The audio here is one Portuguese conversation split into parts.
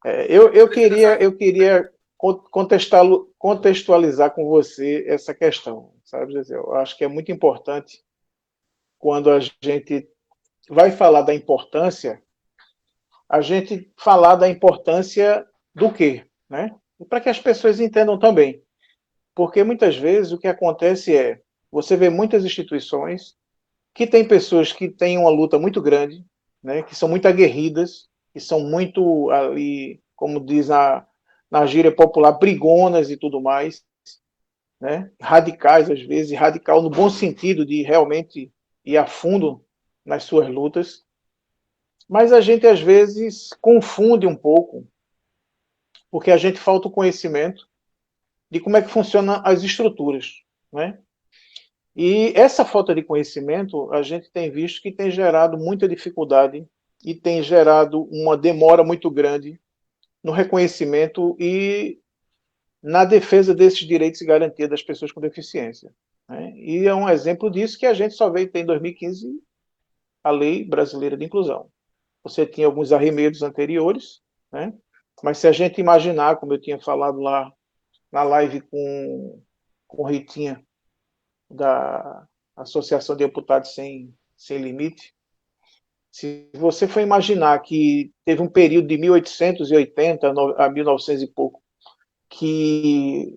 Eu queria contextualizar com você essa questão, sabe, Gisele? Eu acho que é muito importante quando a gente vai falar da importância, a gente falar da importância do quê, né? Para que as pessoas entendam também. Porque muitas vezes o que acontece é, você vê muitas instituições que têm pessoas que têm uma luta muito grande, né, que são muito aguerridas, que são muito ali, como diz na gíria popular, brigonas e tudo mais, né, radicais às vezes, radical no bom sentido de realmente ir a fundo nas suas lutas, mas a gente às vezes confunde um pouco, porque a gente falta o conhecimento de como é que funcionam as estruturas, né? E essa falta de conhecimento, a gente tem visto que tem gerado muita dificuldade e tem gerado uma demora muito grande no reconhecimento e na defesa desses direitos e garantias das pessoas com deficiência, né? E é um exemplo disso que a gente só veio ter em 2015 a Lei Brasileira de Inclusão. Você tinha alguns arremedos anteriores, né? Mas se a gente imaginar, como eu tinha falado lá na live com Ritinha, da Associação de Deputados Sem Limite, se você for imaginar que teve um período de 1880 a 1900 e pouco, que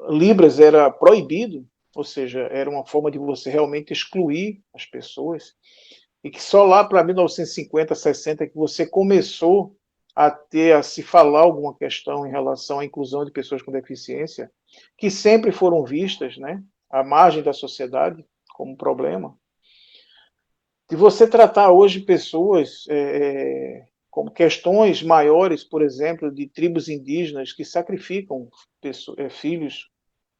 Libras era proibido, ou seja, era uma forma de você realmente excluir as pessoas, e que só lá para 1950, 60 que você começou a se falar alguma questão em relação à inclusão de pessoas com deficiência, que sempre foram vistas, né, à margem da sociedade como problema. De você tratar hoje pessoas como questões maiores, por exemplo, de tribos indígenas que sacrificam filhos,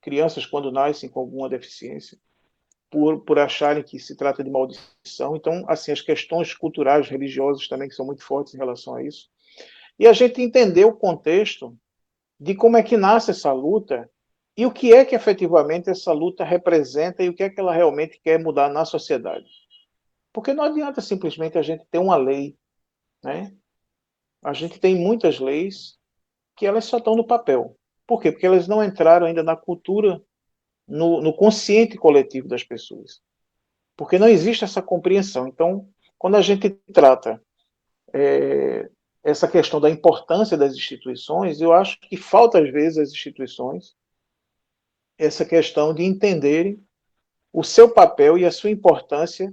crianças quando nascem com alguma deficiência, por acharem que se trata de maldição. Então, assim, as questões culturais, religiosas também que são muito fortes em relação a isso. E a gente entender o contexto de como é que nasce essa luta e o que é que efetivamente essa luta representa e o que é que ela realmente quer mudar na sociedade. Porque não adianta simplesmente a gente ter uma lei, né? A gente tem muitas leis que elas só estão no papel. Por quê? Porque elas não entraram ainda na cultura, no consciente coletivo das pessoas. Porque não existe essa compreensão. Então, quando a gente trata essa questão da importância das instituições, eu acho que falta às vezes às instituições essa questão de entenderem o seu papel e a sua importância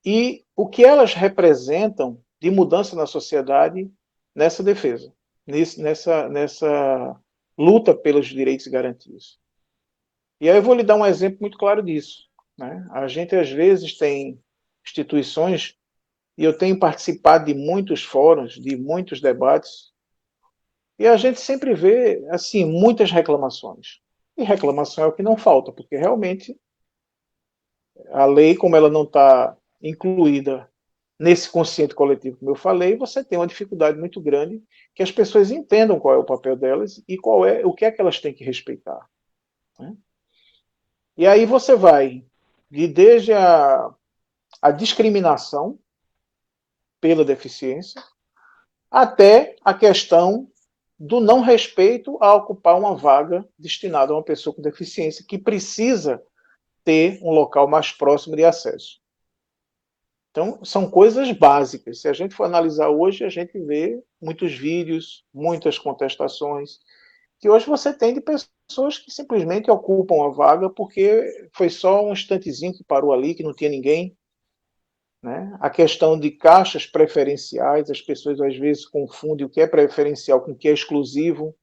e o que elas representam de mudança na sociedade nessa defesa, nessa luta pelos direitos e garantias. E aí eu vou lhe dar um exemplo muito claro disso, né? A gente às vezes tem instituições, e eu tenho participado de muitos fóruns, de muitos debates, e a gente sempre vê assim muitas reclamações. E reclamação é o que não falta, porque realmente a lei, como ela não está incluída nesse consciente coletivo, como eu falei, você tem uma dificuldade muito grande que as pessoas entendam qual é o papel delas e qual é o que é que elas têm que respeitar, né? E aí você vai desde a discriminação pela deficiência até a questão do não respeito a ocupar uma vaga destinada a uma pessoa com deficiência que precisa ter um local mais próximo de acesso. Então, são coisas básicas. Se a gente for analisar hoje, a gente vê muitos vídeos, muitas contestações, que hoje você tem de pessoas que simplesmente ocupam a vaga porque foi só um instantezinho que parou ali, que não tinha ninguém, né? A questão de caixas preferenciais, as pessoas às vezes confundem o que é preferencial com o que é exclusivo,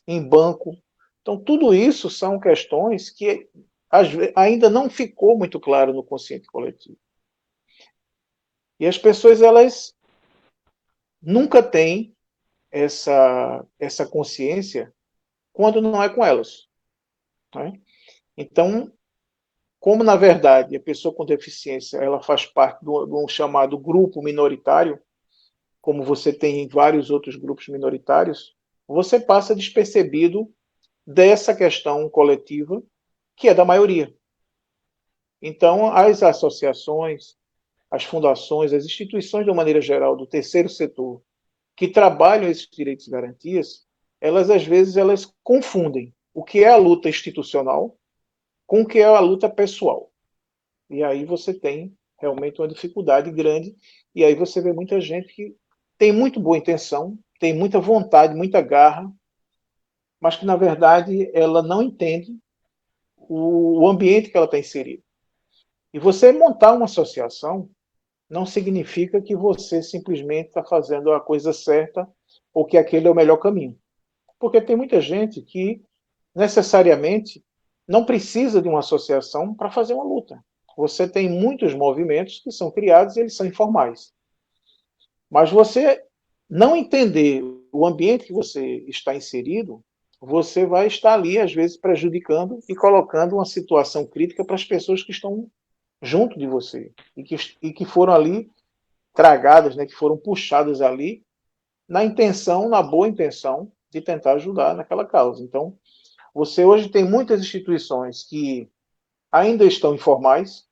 em banco. Então, tudo isso são questões que ainda não ficou muito claro no consciente coletivo. E as pessoas, elas nunca têm essa consciência quando não é com elas, né? Então, como na verdade a pessoa com deficiência ela faz parte de um chamado grupo minoritário, como você tem em vários outros grupos minoritários, você passa despercebido dessa questão coletiva que é da maioria. Então, as associações, as fundações, as instituições de uma maneira geral do terceiro setor, que trabalham esses direitos e garantias, elas às vezes elas confundem o que é a luta institucional com o que é a luta pessoal. E aí você tem realmente uma dificuldade grande, e aí você vê muita gente que tem muito boa intenção, tem muita vontade, muita garra, mas que na verdade ela não entende o ambiente que ela está inserida. E você montar uma associação não significa que você simplesmente está fazendo a coisa certa ou que aquele é o melhor caminho. Porque tem muita gente que necessariamente não precisa de uma associação para fazer uma luta. Você tem muitos movimentos que são criados e eles são informais. Mas você não entender o ambiente que você está inserido, você vai estar ali, às vezes, prejudicando e colocando uma situação crítica para as pessoas que estão junto de você e que foram ali tragadas, né, que foram puxadas ali na intenção, na boa intenção de tentar ajudar naquela causa. Então, você hoje tem muitas instituições que ainda estão informais,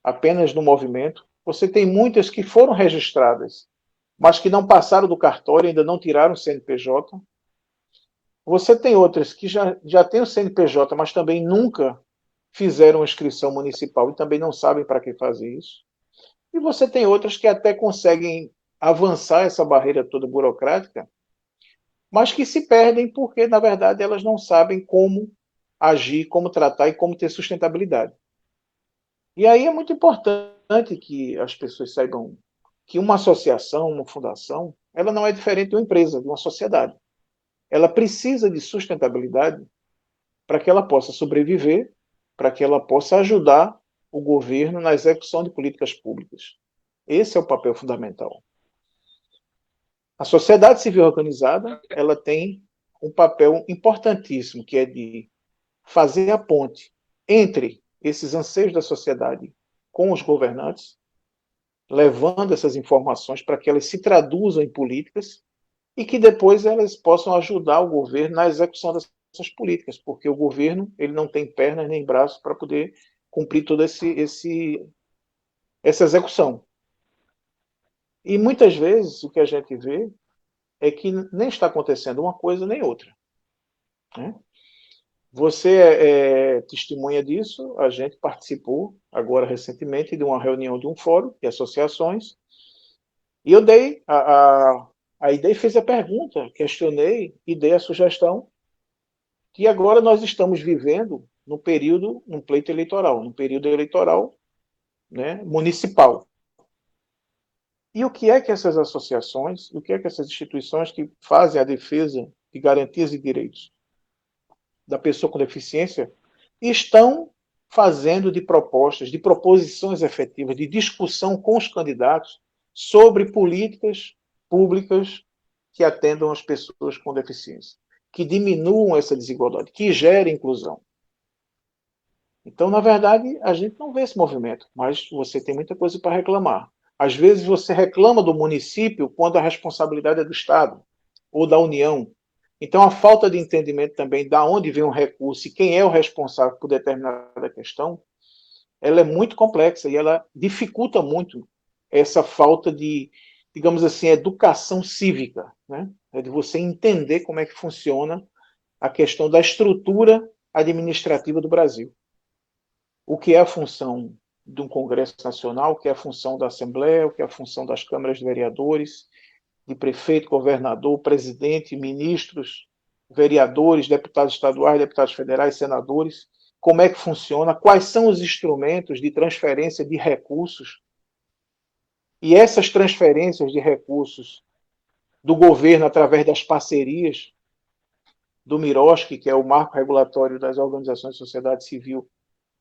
apenas no movimento. Você tem muitas que foram registradas, mas que não passaram do cartório, ainda não tiraram o CNPJ. Você tem outras que já têm o CNPJ, mas também nunca fizeram inscrição municipal e também não sabem para que fazer isso. E você tem outras que até conseguem avançar essa barreira toda burocrática, mas que se perdem porque, na verdade, elas não sabem como agir, como tratar e como ter sustentabilidade. E aí é muito importante que as pessoas saibam que uma associação, uma fundação, ela não é diferente de uma empresa, de uma sociedade. Ela precisa de sustentabilidade para que ela possa sobreviver, para que ela possa ajudar o governo na execução de políticas públicas. Esse é o papel fundamental. A sociedade civil organizada, ela tem um papel importantíssimo, que é de fazer a ponte entre esses anseios da sociedade com os governantes, levando essas informações para que elas se traduzam em políticas e que depois elas possam ajudar o governo na execução dessas políticas, porque o governo ele não tem pernas nem braços para poder cumprir toda essa execução. E muitas vezes o que a gente vê é que nem está acontecendo uma coisa nem outra. Né? Você é testemunha disso, a gente participou agora recentemente de uma reunião de um fórum de associações, e eu dei a ideia e fiz a pergunta, questionei e dei a sugestão que agora nós estamos vivendo num pleito eleitoral, num período eleitoral, né, municipal. E o que é que essas associações, o que é que essas instituições que fazem a defesa de garantias e direitos da pessoa com deficiência estão fazendo de propostas, de proposições efetivas, de discussão com os candidatos sobre políticas públicas que atendam as pessoas com deficiência, que diminuam essa desigualdade, que gerem inclusão. Então, na verdade, a gente não vê esse movimento, mas você tem muita coisa para reclamar. Às vezes você reclama do município quando a responsabilidade é do Estado ou da União. Então, a falta de entendimento também de onde vem o recurso e quem é o responsável por determinada questão, ela é muito complexa e ela dificulta muito essa falta de, digamos assim, educação cívica, né? É de você entender como é que funciona a questão da estrutura administrativa do Brasil. O que é a função de um Congresso Nacional, o que é a função da Assembleia, o que é a função das câmaras de vereadores, de prefeito, governador, presidente, ministros, vereadores, deputados estaduais, deputados federais, senadores, como é que funciona, quais são os instrumentos de transferência de recursos, e essas transferências de recursos do governo através das parcerias do MIROSC, que é o marco regulatório das organizações de sociedade civil,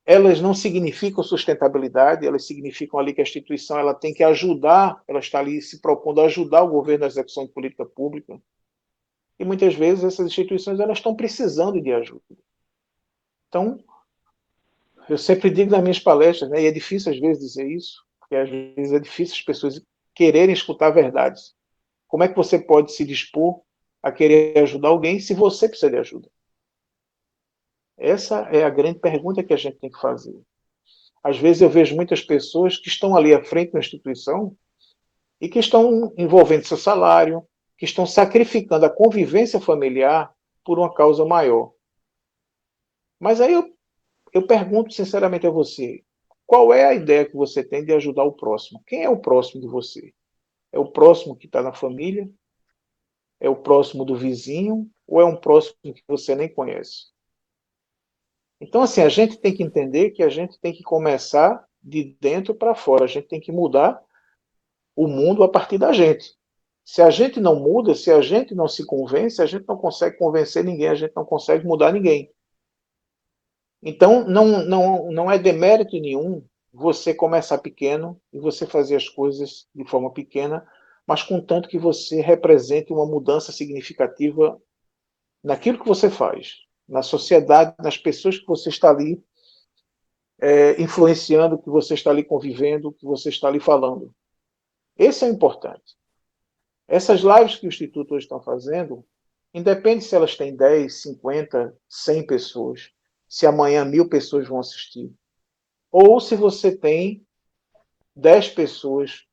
elas não significam sustentabilidade, elas significam ali que a instituição ela tem que ajudar, ela está ali se propondo a ajudar o governo na execução de política pública. E muitas vezes essas instituições elas estão precisando de ajuda. Então, eu sempre digo nas minhas palestras, né, e é difícil às vezes dizer isso, porque às vezes é difícil as pessoas quererem escutar verdades. Como é que você pode se dispor a querer ajudar alguém se você precisa de ajuda? Essa é a grande pergunta que a gente tem que fazer. Às vezes eu vejo muitas pessoas que estão ali à frente da instituição e que estão envolvendo seu salário, que estão sacrificando a convivência familiar por uma causa maior. Mas aí eu pergunto sinceramente a você, qual é a ideia que você tem de ajudar o próximo? Quem é o próximo de você? É o próximo que está na família? É o próximo do vizinho? Ou é um próximo que você nem conhece? Então, assim, a gente tem que entender que a gente tem que começar de dentro para fora. A gente tem que mudar o mundo a partir da gente. Se a gente não muda, se a gente não se convence, a gente não consegue convencer ninguém, a gente não consegue mudar ninguém. Então, não é demérito nenhum você começar pequeno e você fazer as coisas de forma pequena, mas contanto que você represente uma mudança significativa naquilo que você faz, na sociedade, nas pessoas que você está ali influenciando, que você está ali convivendo, que você está ali falando. Esse é o importante. Essas lives que o Instituto hoje está fazendo, independe se elas têm 10, 50, 100 pessoas, se amanhã 1000 pessoas vão assistir, ou se você tem 10 pessoas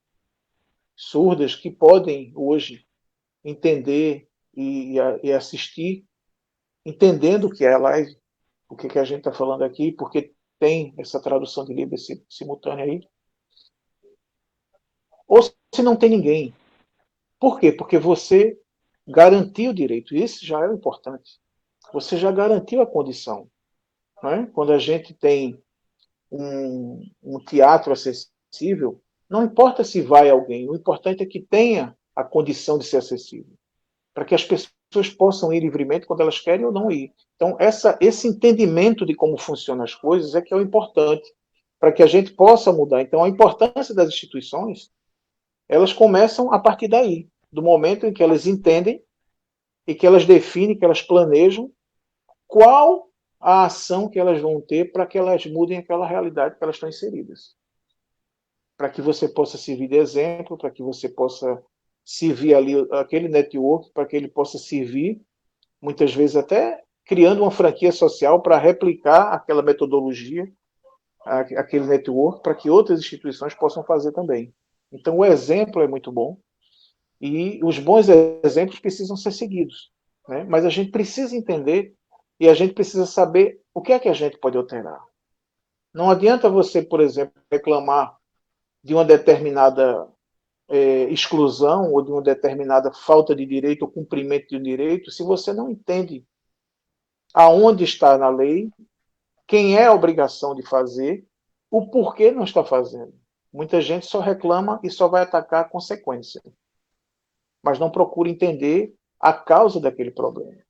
surdas que podem hoje entender e assistir, entendendo o que é a live, o que a gente está falando aqui, porque tem essa tradução de Libras simultânea aí, ou se não tem ninguém. Por quê? Porque você garantiu o direito. Isso já é o importante. Você já garantiu a condição. Não é? Quando a gente tem um teatro acessível, não importa se vai alguém, o importante é que tenha a condição de ser acessível, para que as pessoas possam ir livremente quando elas querem ou não ir. Então, esse entendimento de como funcionam as coisas é que é o importante, para que a gente possa mudar. Então, a importância das instituições, elas começam a partir daí, do momento em que elas entendem e que elas definem, que elas planejam qual a ação que elas vão ter para que elas mudem aquela realidade que elas estão inseridas. Para que você possa servir de exemplo, para que você possa servir ali aquele network, para que ele possa servir, muitas vezes até criando uma franquia social para replicar aquela metodologia, aquele network, para que outras instituições possam fazer também. Então, o exemplo é muito bom e os bons exemplos precisam ser seguidos. Né? Mas a gente precisa entender e a gente precisa saber o que é que a gente pode alterar. Não adianta você, por exemplo, reclamar de uma determinada exclusão ou de uma determinada falta de direito ou cumprimento de um direito se você não entende aonde está na lei, quem é a obrigação de fazer, o porquê não está fazendo. Muita gente só reclama e só vai atacar a consequência, mas não procura entender a causa daquele problema.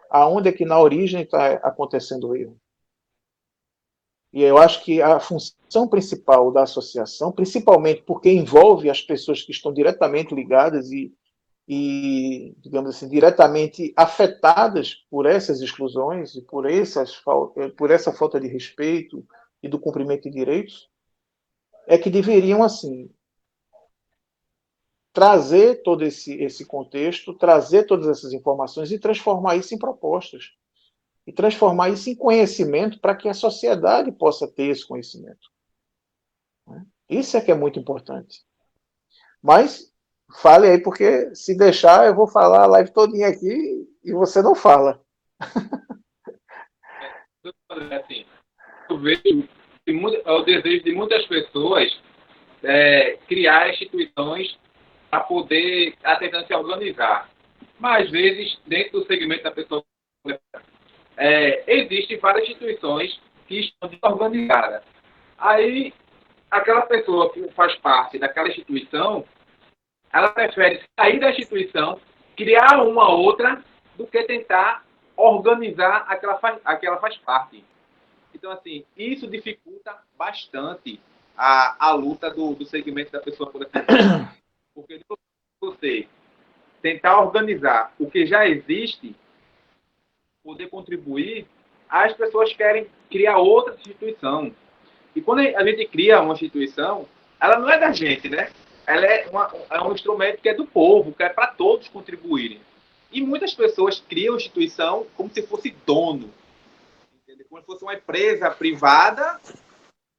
Aonde é que na origem está acontecendo o erro. E eu acho que a função principal da associação, principalmente porque envolve as pessoas que estão diretamente ligadas digamos assim, diretamente afetadas por essas exclusões e por essa falta de respeito e do cumprimento de direitos, é que deveriam, assim, trazer todo esse contexto, trazer todas essas informações e transformar isso em propostas. E transformar isso em conhecimento para que a sociedade possa ter esse conhecimento. Isso é que é muito importante. Mas fale aí, porque se deixar, eu vou falar a live todinha aqui e você não fala. Assim, eu vejo o desejo de muitas pessoas criar instituições para poder tentar se organizar. Mas, às vezes, dentro do segmento da pessoa, existem várias instituições que estão desorganizadas. Aí, aquela pessoa que faz parte daquela instituição, ela prefere sair da instituição, criar uma outra, do que tentar organizar aquela faz parte. Então, assim, isso dificulta bastante a luta do segmento da pessoa por deficiência. Porque você tentar organizar o que já existe, poder contribuir, as pessoas querem criar outra instituição. E quando a gente cria uma instituição, ela não é da gente, né? Ela é um instrumento que é do povo, que é para todos contribuírem. E muitas pessoas criam a instituição como se fosse dono, entendeu? Como se fosse uma empresa privada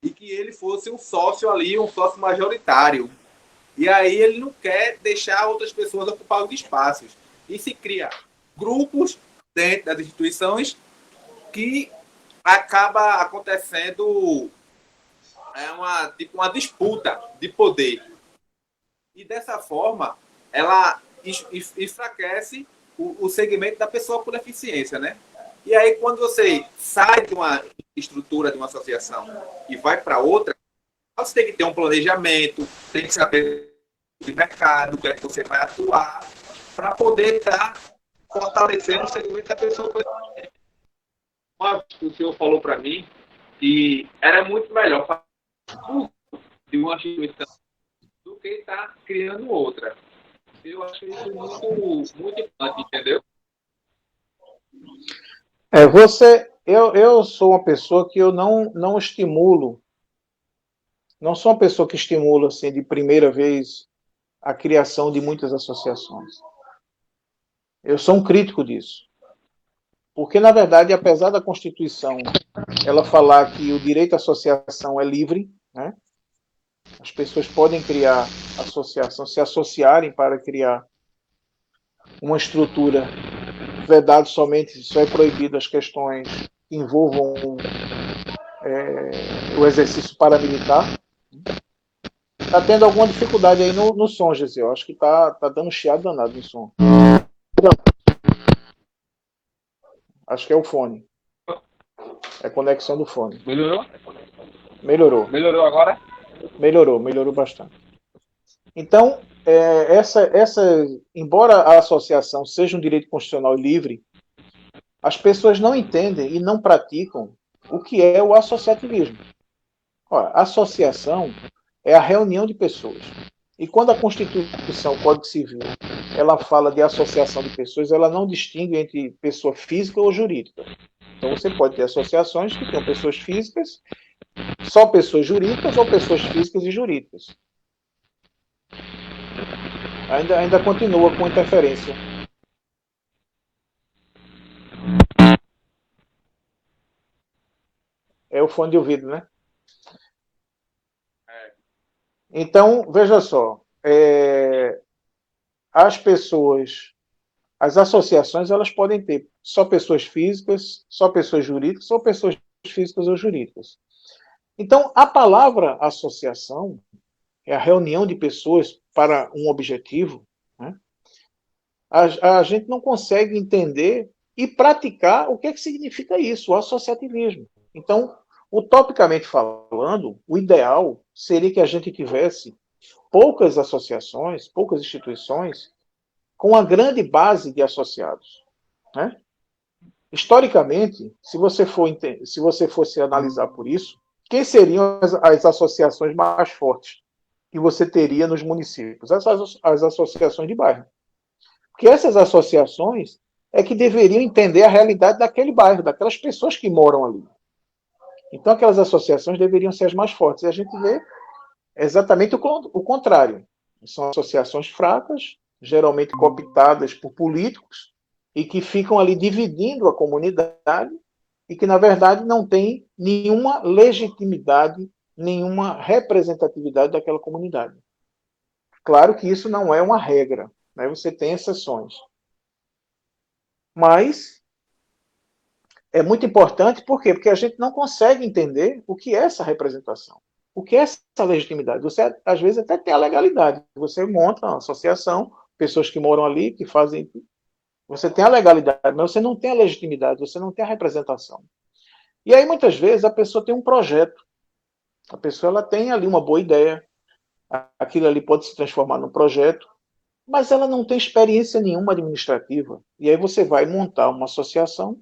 e que ele fosse um sócio ali, um sócio majoritário. E aí ele não quer deixar outras pessoas ocupar os espaços. E se cria grupos dentro das instituições que acaba acontecendo tipo uma disputa de poder. E dessa forma, ela enfraquece o segmento da pessoa com deficiência, né? E aí, quando você sai de uma estrutura, de uma associação, e vai para outra, você tem que ter um planejamento, tem que saber do mercado, o que é que você vai atuar, para poder estar fortalecendo o segmento da pessoa com deficiência. O senhor falou para mim que era muito melhor fazer de uma instituição do que estar criando outra. Eu acho isso muito importante, entendeu? Eu sou uma pessoa que eu não estimulo, não sou uma pessoa que estimula assim de primeira vez a criação de muitas associações. Eu sou um crítico disso. Porque, na verdade, apesar da Constituição ela falar que o direito à associação é livre, né? As pessoas podem criar associação, se associarem para criar uma estrutura, vedado somente, só é proibido as questões que envolvam o exercício paramilitar. Está tendo alguma dificuldade aí no som, Gisele. Eu acho que está dando chiado danado no som. Acho que é o fone. É a conexão do fone. Melhorou? Melhorou. Melhorou agora? Melhorou bastante. Então, embora a associação seja um direito constitucional livre, as pessoas não entendem e não praticam o que é o associativismo. Ora, associação é a reunião de pessoas. E quando a Constituição, o Código Civil, ela fala de associação de pessoas, ela não distingue entre pessoa física ou jurídica. Então você pode ter associações que tenham pessoas físicas, só pessoas jurídicas ou pessoas físicas e jurídicas. Ainda continua com interferência. É o fone de ouvido, né? Então, veja só. As associações, elas podem ter só pessoas físicas, só pessoas jurídicas, ou pessoas físicas ou jurídicas. Então, a palavra associação é a reunião de pessoas para um objetivo, né? A gente não consegue entender e praticar o que significa isso, o associativismo. Então, utopicamente falando, o ideal seria que a gente tivesse poucas associações, poucas instituições, com uma grande base de associados, né? Historicamente, se você fosse analisar por isso, quem seriam as associações mais fortes que você teria nos municípios? As associações de bairro. Porque essas associações é que deveriam entender a realidade daquele bairro, daquelas pessoas que moram ali. Então, aquelas associações deveriam ser as mais fortes. E a gente vê exatamente o contrário. São associações fracas, geralmente cooptadas por políticos, e que ficam ali dividindo a comunidade, e que, na verdade, não tem nenhuma legitimidade, nenhuma representatividade daquela comunidade. Claro que isso não é uma regra, né? Você tem exceções. Mas é muito importante, por quê? Porque a gente não consegue entender o que é essa representação, o que é essa legitimidade. Você, às vezes, até tem a legalidade. Você monta uma associação, pessoas que moram ali, que fazem. Você tem a legalidade, mas você não tem a legitimidade, você não tem a representação. E aí, muitas vezes, a pessoa tem um projeto. A pessoa ela tem ali uma boa ideia, aquilo ali pode se transformar num projeto, mas ela não tem experiência nenhuma administrativa. E aí você vai montar uma associação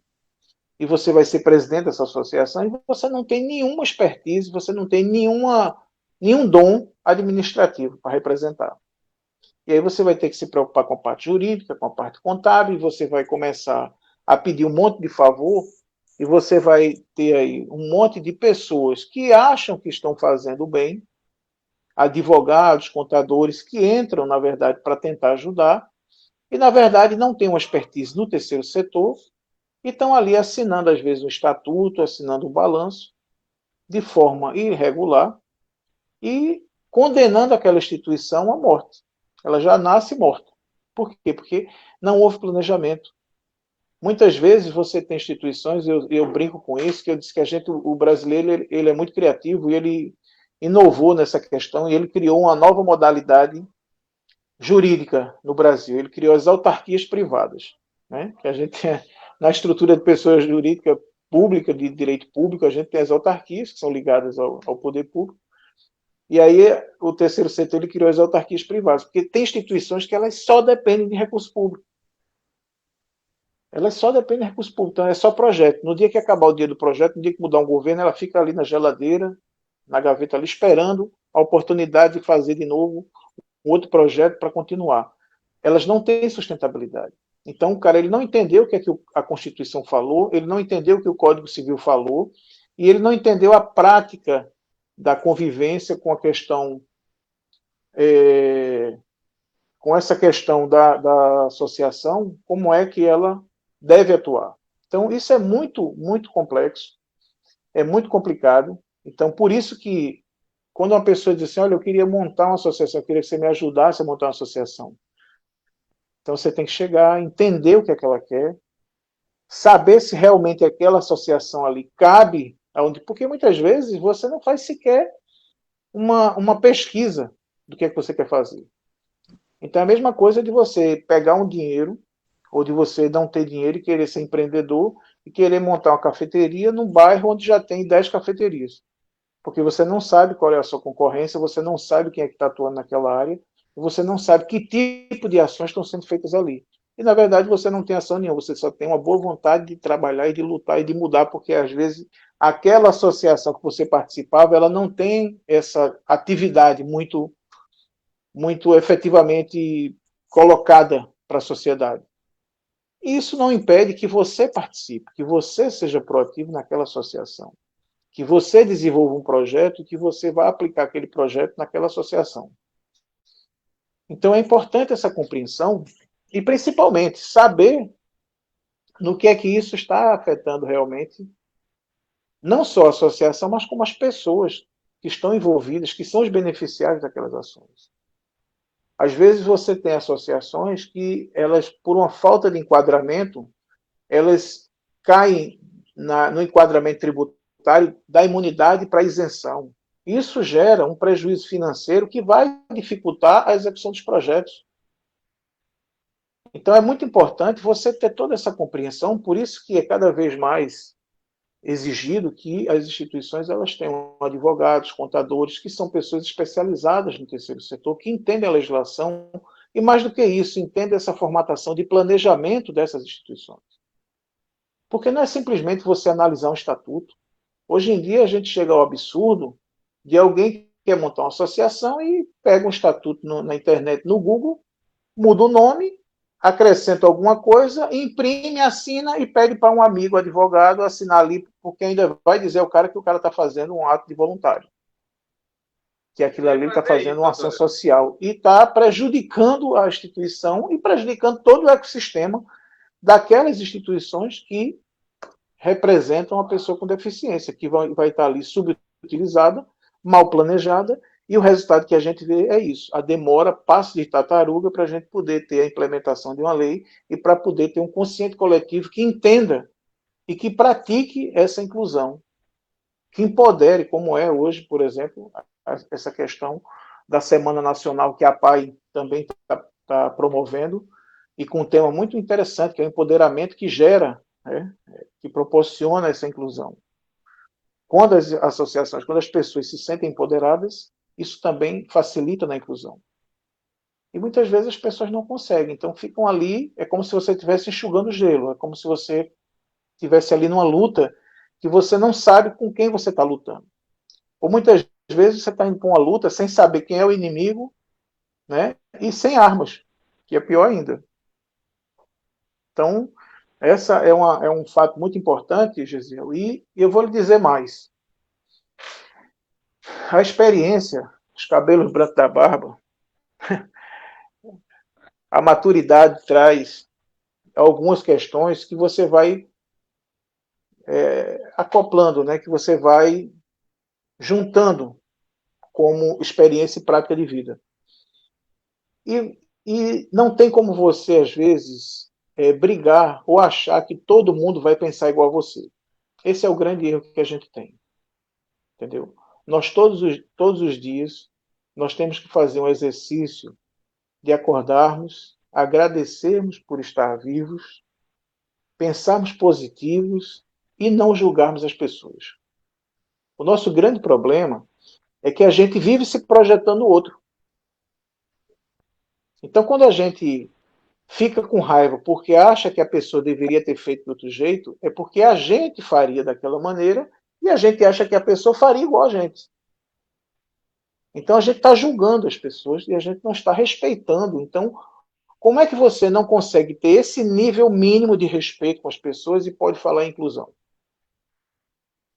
e você vai ser presidente dessa associação e você não tem nenhuma expertise, você não tem nenhum dom administrativo para representar. E aí você vai ter que se preocupar com a parte jurídica, com a parte contábil, e você vai começar a pedir um monte de favor, e você vai ter aí um monte de pessoas que acham que estão fazendo bem, advogados, contadores, que entram, na verdade, para tentar ajudar, e, na verdade, não têm uma expertise no terceiro setor, e estão ali assinando, às vezes, um estatuto, assinando um balanço, de forma irregular, e condenando aquela instituição à morte. Ela já nasce morta. Por quê? Porque não houve planejamento. Muitas vezes você tem instituições, eu brinco com isso, que eu disse que o brasileiro ele é muito criativo e ele inovou nessa questão e ele criou uma nova modalidade jurídica no Brasil. Ele criou as autarquias privadas, né? Que a gente tem, na estrutura de pessoa jurídica pública, de direito público, a gente tem as autarquias, que são ligadas ao poder público, e aí o terceiro setor ele criou as autarquias privadas, porque tem instituições que elas só dependem de recurso público. Elas só dependem de recurso público, então é só projeto. No dia que acabar o dia do projeto, no dia que mudar um governo, ela fica ali na geladeira, na gaveta ali, esperando a oportunidade de fazer de novo um outro projeto para continuar. Elas não têm sustentabilidade. Então, o cara ele não entendeu o que é que a Constituição falou, ele não entendeu o que o Código Civil falou, e ele não entendeu a prática da convivência com a questão, com essa questão da associação, como é que ela deve atuar. Então, isso é muito, muito complexo, é muito complicado. Então, por isso que, quando uma pessoa diz assim, olha, eu queria montar uma associação, eu queria que você me ajudasse a montar uma associação. Então, você tem que chegar, entender o que é que ela quer, saber se realmente aquela associação ali cabe aonde, porque muitas vezes você não faz sequer uma pesquisa do que é que você quer fazer. Então, é a mesma coisa de você pegar um dinheiro, ou de você não ter dinheiro e querer ser empreendedor e querer montar uma cafeteria num bairro onde já tem 10 cafeterias. Porque você não sabe qual é a sua concorrência, você não sabe quem é que está atuando naquela área, e você não sabe que tipo de ações estão sendo feitas ali. E, na verdade, você não tem ação nenhuma, você só tem uma boa vontade de trabalhar e de lutar e de mudar, porque, às vezes, aquela associação que você participava, ela não tem essa atividade muito, muito efetivamente colocada para a sociedade. E isso não impede que você participe, que você seja proativo naquela associação, que você desenvolva um projeto e que você vá aplicar aquele projeto naquela associação. Então é importante essa compreensão e, principalmente, saber no que é que isso está afetando realmente, não só a associação, mas como as pessoas que estão envolvidas, que são os beneficiários daquelas ações. Às vezes você tem associações que, elas, por uma falta de enquadramento, elas caem no enquadramento tributário da imunidade para isenção. Isso gera um prejuízo financeiro que vai dificultar a execução dos projetos. Então é muito importante você ter toda essa compreensão, por isso que é cada vez mais exigido que as instituições elas tenham advogados, contadores, que são pessoas especializadas no terceiro setor, que entendem a legislação e, mais do que isso, entendem essa formatação de planejamento dessas instituições. Porque não é simplesmente você analisar um estatuto. Hoje em dia a gente chega ao absurdo de alguém que quer montar uma associação e pega um estatuto na internet, no Google, muda o nome, acrescenta alguma coisa, imprime, assina e pede para um amigo advogado assinar ali, porque ainda vai dizer ao cara que o cara está fazendo um ato de voluntário. Que aquilo ali está fazendo uma ação social. E está prejudicando a instituição e prejudicando todo o ecossistema daquelas instituições que representam uma pessoa com deficiência, que vai estar ali subutilizada, mal planejada, e o resultado que a gente vê é isso, a demora, passo de tartaruga para a gente poder ter a implementação de uma lei e para poder ter um consciente coletivo que entenda e que pratique essa inclusão, que empodere, como é hoje, por exemplo, essa questão da Semana Nacional que a PAI também está promovendo, e com um tema muito interessante, que é o empoderamento que gera, né, que proporciona essa inclusão. Quando as associações, quando as pessoas se sentem empoderadas, isso também facilita na inclusão. E muitas vezes as pessoas não conseguem, então ficam ali, é como se você estivesse enxugando gelo, é como se você estivesse ali numa luta que você não sabe com quem você está lutando. Ou muitas vezes você está indo para uma luta sem saber quem é o inimigo, né, e sem armas, que é pior ainda. Então, essa é um fato muito importante, Gesiel, e eu vou lhe dizer mais. A experiência, os cabelos brancos da barba, a maturidade traz algumas questões que você vai acoplando, né, que você vai juntando como experiência e prática de vida. E não tem como você, às vezes, brigar ou achar que todo mundo vai pensar igual a você. Esse é o grande erro que a gente tem. Entendeu? Nós, todos os dias, nós temos que fazer um exercício de acordarmos, agradecermos por estar vivos, pensarmos positivos e não julgarmos as pessoas. O nosso grande problema é que a gente vive se projetando o outro. Então, quando a gente fica com raiva porque acha que a pessoa deveria ter feito de outro jeito, é porque a gente faria daquela maneira e a gente acha que a pessoa faria igual a gente. Então, a gente está julgando as pessoas e a gente não está respeitando. Então, como é que você não consegue ter esse nível mínimo de respeito com as pessoas e pode falar em inclusão?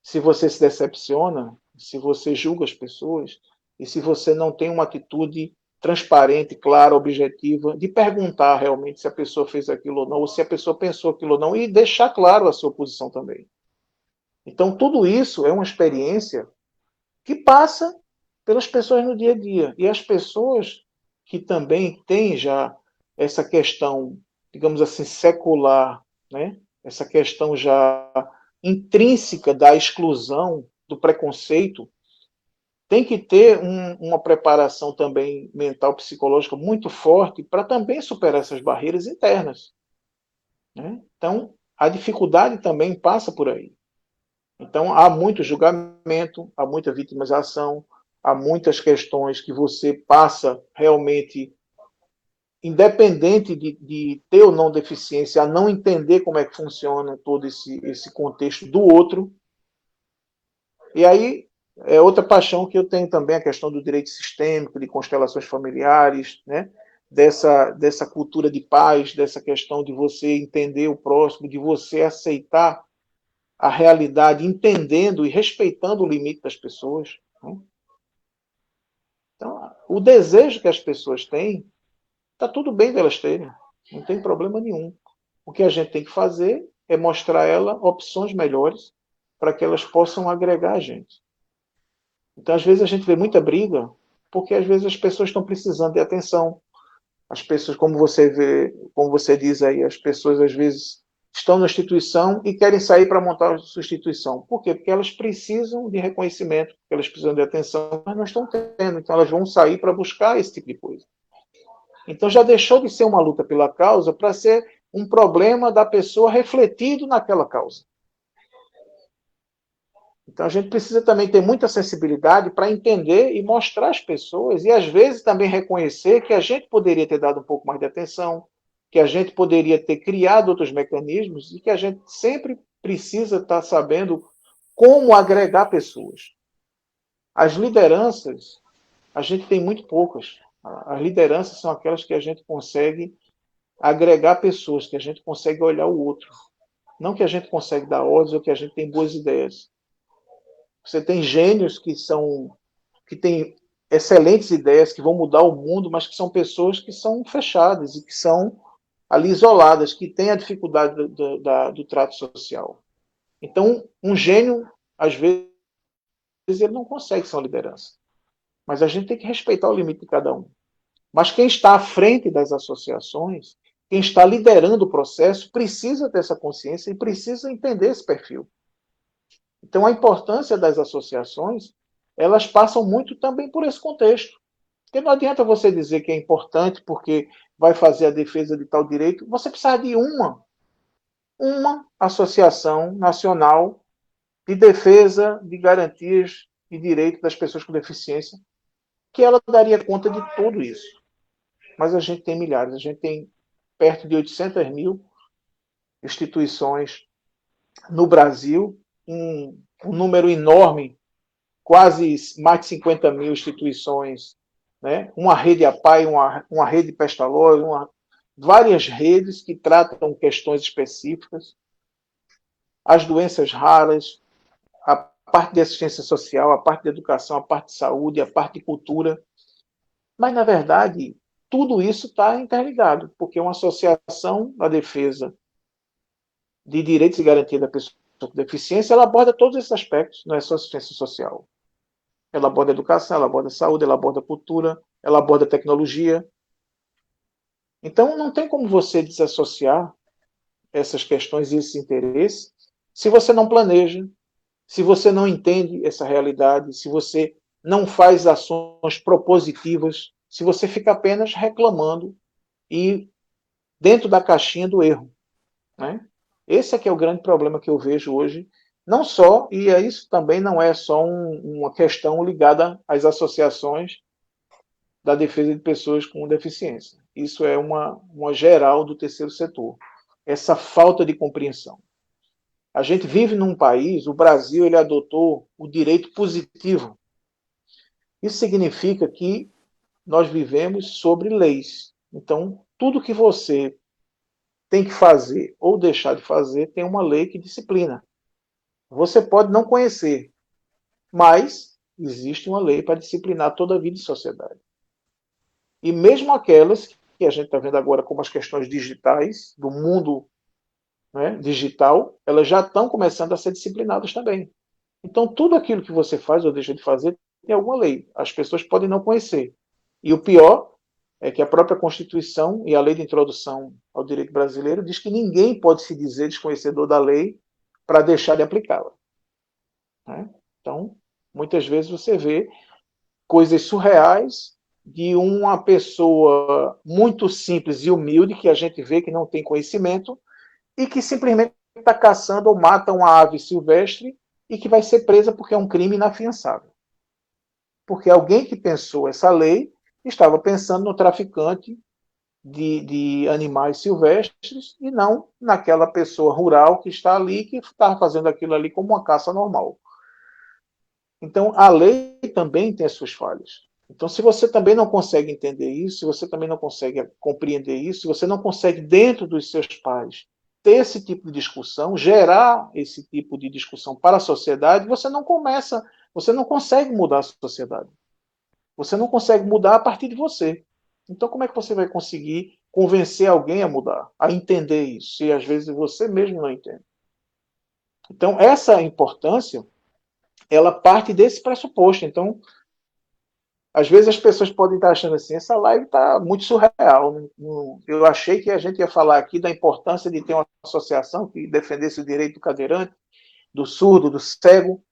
Se você se decepciona, se você julga as pessoas e se você não tem uma atitude transparente, clara, objetiva, de perguntar realmente se a pessoa fez aquilo ou não, ou se a pessoa pensou aquilo ou não, e deixar claro a sua posição também. Então, tudo isso é uma experiência que passa pelas pessoas no dia a dia. E as pessoas que também têm já essa questão, digamos assim, secular, né? Essa questão já intrínseca da exclusão, do preconceito, tem que ter uma preparação também mental, psicológica muito forte para também superar essas barreiras internas. Né? Então, a dificuldade também passa por aí. Então, há muito julgamento, há muita vitimização, há muitas questões que você passa realmente, independente de ter ou não deficiência, a não entender como é que funciona todo esse contexto do outro. E aí, é outra paixão que eu tenho também, a questão do direito sistêmico, de constelações familiares, né? dessa cultura de paz, dessa questão de você entender o próximo, de você aceitar a realidade, entendendo e respeitando o limite das pessoas. Né? Então, o desejo que as pessoas têm, está tudo bem delas terem, não tem problema nenhum. O que a gente tem que fazer é mostrar a ela opções melhores para que elas possam agregar a gente. Então, às vezes, a gente vê muita briga, porque às vezes as pessoas estão precisando de atenção. As pessoas, como você vê, como você diz aí, as pessoas às vezes estão na instituição e querem sair para montar a sua instituição. Por quê? Porque elas precisam de reconhecimento, porque elas precisam de atenção, mas não estão tendo. Então, elas vão sair para buscar esse tipo de coisa. Então, já deixou de ser uma luta pela causa para ser um problema da pessoa refletido naquela causa. Então, a gente precisa também ter muita sensibilidade para entender e mostrar às pessoas, e às vezes também reconhecer que a gente poderia ter dado um pouco mais de atenção, que a gente poderia ter criado outros mecanismos e que a gente sempre precisa estar sabendo como agregar pessoas. As lideranças, a gente tem muito poucas. As lideranças são aquelas que a gente consegue agregar pessoas, que a gente consegue olhar o outro. Não que a gente consegue dar ordens ou que a gente tem boas ideias. Você tem gênios que têm excelentes ideias, que vão mudar o mundo, mas que são pessoas que são fechadas e que são ali isoladas, que têm a dificuldade do trato social. Então, um gênio, às vezes, ele não consegue ser uma liderança. Mas a gente tem que respeitar o limite de cada um. Mas quem está à frente das associações, quem está liderando o processo, precisa ter essa consciência e precisa entender esse perfil. Então, a importância das associações, elas passam muito também por esse contexto. Porque não adianta você dizer que é importante porque vai fazer a defesa de tal direito. Você precisa de uma associação nacional de defesa de garantias e direitos das pessoas com deficiência, que ela daria conta de tudo isso. Mas a gente tem milhares, a gente tem perto de 800 mil instituições no Brasil, um número enorme, quase mais de 50 mil instituições, né? Uma rede APAI, uma rede Pestalozzi, várias redes que tratam questões específicas, as doenças raras, a parte de assistência social, a parte de educação, a parte de saúde, a parte de cultura. Mas, na verdade, tudo isso está interligado, porque uma associação na defesa de direitos e garantia da pessoa com deficiência, ela aborda todos esses aspectos, não é só assistência social. ela aborda a educação, ela aborda a saúde, ela aborda a cultura, ela aborda a tecnologia. Então, não tem como você desassociar essas questões e esses interesses se você não planeja, se você não entende essa realidade, se você não faz ações propositivas, se você fica apenas reclamando e dentro da caixinha do erro, né? Esse é que é o grande problema que eu vejo hoje, não só, e isso também não é só uma questão ligada às associações da defesa de pessoas com deficiência. Isso é uma geral do terceiro setor. Essa falta de compreensão. A gente vive num país, o Brasil, ele adotou o direito positivo. Isso significa que nós vivemos sobre leis. Então, tudo que você tem que fazer ou deixar de fazer tem uma lei que disciplina. Você pode não conhecer, mas existe uma lei para disciplinar toda a vida e sociedade. E mesmo aquelas que a gente está vendo agora como as questões digitais, do mundo, né, digital, elas já estão começando a ser disciplinadas também. Então, tudo aquilo que você faz ou deixa de fazer tem alguma lei. As pessoas podem não conhecer. E o pior é que a própria Constituição e a Lei de Introdução ao Direito Brasileiro diz que ninguém pode se dizer desconhecedor da lei para deixar de aplicá-la. Né? Então, muitas vezes você vê coisas surreais de uma pessoa muito simples e humilde, que a gente vê que não tem conhecimento, e que simplesmente está caçando ou mata uma ave silvestre e que vai ser presa porque é um crime inafiançável. Porque alguém que pensou essa lei estava pensando no traficante de animais silvestres e não naquela pessoa rural que está ali, que está fazendo aquilo ali como uma caça normal. Então, a lei também tem as suas falhas. Então, se você também não consegue entender isso, se você também não consegue compreender isso, se você não consegue, dentro dos seus pares, ter esse tipo de discussão, gerar esse tipo de discussão para a sociedade, você não consegue mudar a sociedade. Você não consegue mudar a partir de você. Então, como é que você vai conseguir convencer alguém a mudar, a entender isso, se às vezes você mesmo não entende? Então, essa importância, ela parte desse pressuposto. Então, às vezes as pessoas podem estar achando assim, essa live está muito surreal. Eu achei que a gente ia falar aqui da importância de ter uma associação que defendesse o direito do cadeirante, do surdo, do cego,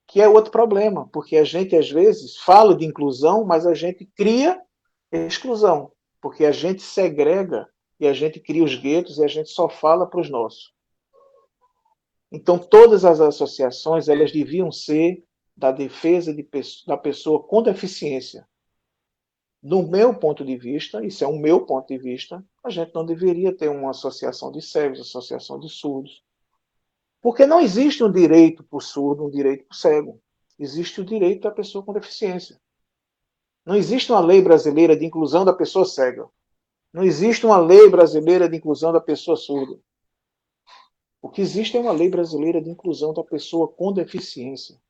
que é outro problema, porque a gente às vezes fala de inclusão, mas a gente cria exclusão, porque a gente segrega e a gente cria os guetos e a gente só fala para os nossos. Então, todas as associações, elas deviam ser da defesa da pessoa com deficiência. Do meu ponto de vista, isso é o meu ponto de vista, a gente não deveria ter uma associação de cegos, associação de surdos. Porque não existe um direito para o surdo, um direito para o cego. Existe o direito da pessoa com deficiência. Não existe uma lei brasileira de inclusão da pessoa cega. Não existe uma lei brasileira de inclusão da pessoa surda. O que existe é uma lei brasileira de inclusão da pessoa com deficiência.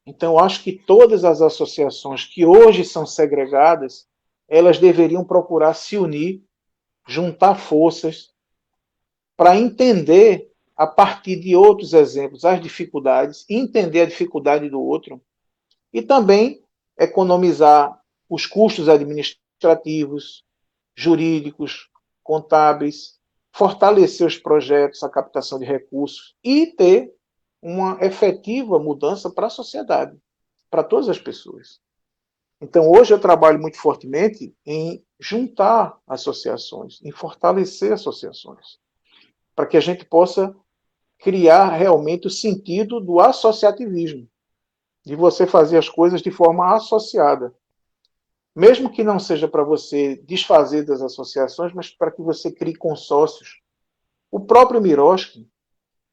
Então, eu acho que todas as associações que hoje são segregadas, elas deveriam procurar se unir, juntar forças, para entender, a partir de outros exemplos, as dificuldades, entender a dificuldade do outro, e também economizar os custos administrativos, jurídicos, contábeis, fortalecer os projetos, a captação de recursos e ter uma efetiva mudança para a sociedade, para todas as pessoas. Então, hoje eu trabalho muito fortemente em juntar associações, em fortalecer associações, para que a gente possa criar realmente o sentido do associativismo, de você fazer as coisas de forma associada. Mesmo que não seja para você desfazer das associações, mas para que você crie consórcios. O próprio Miroski,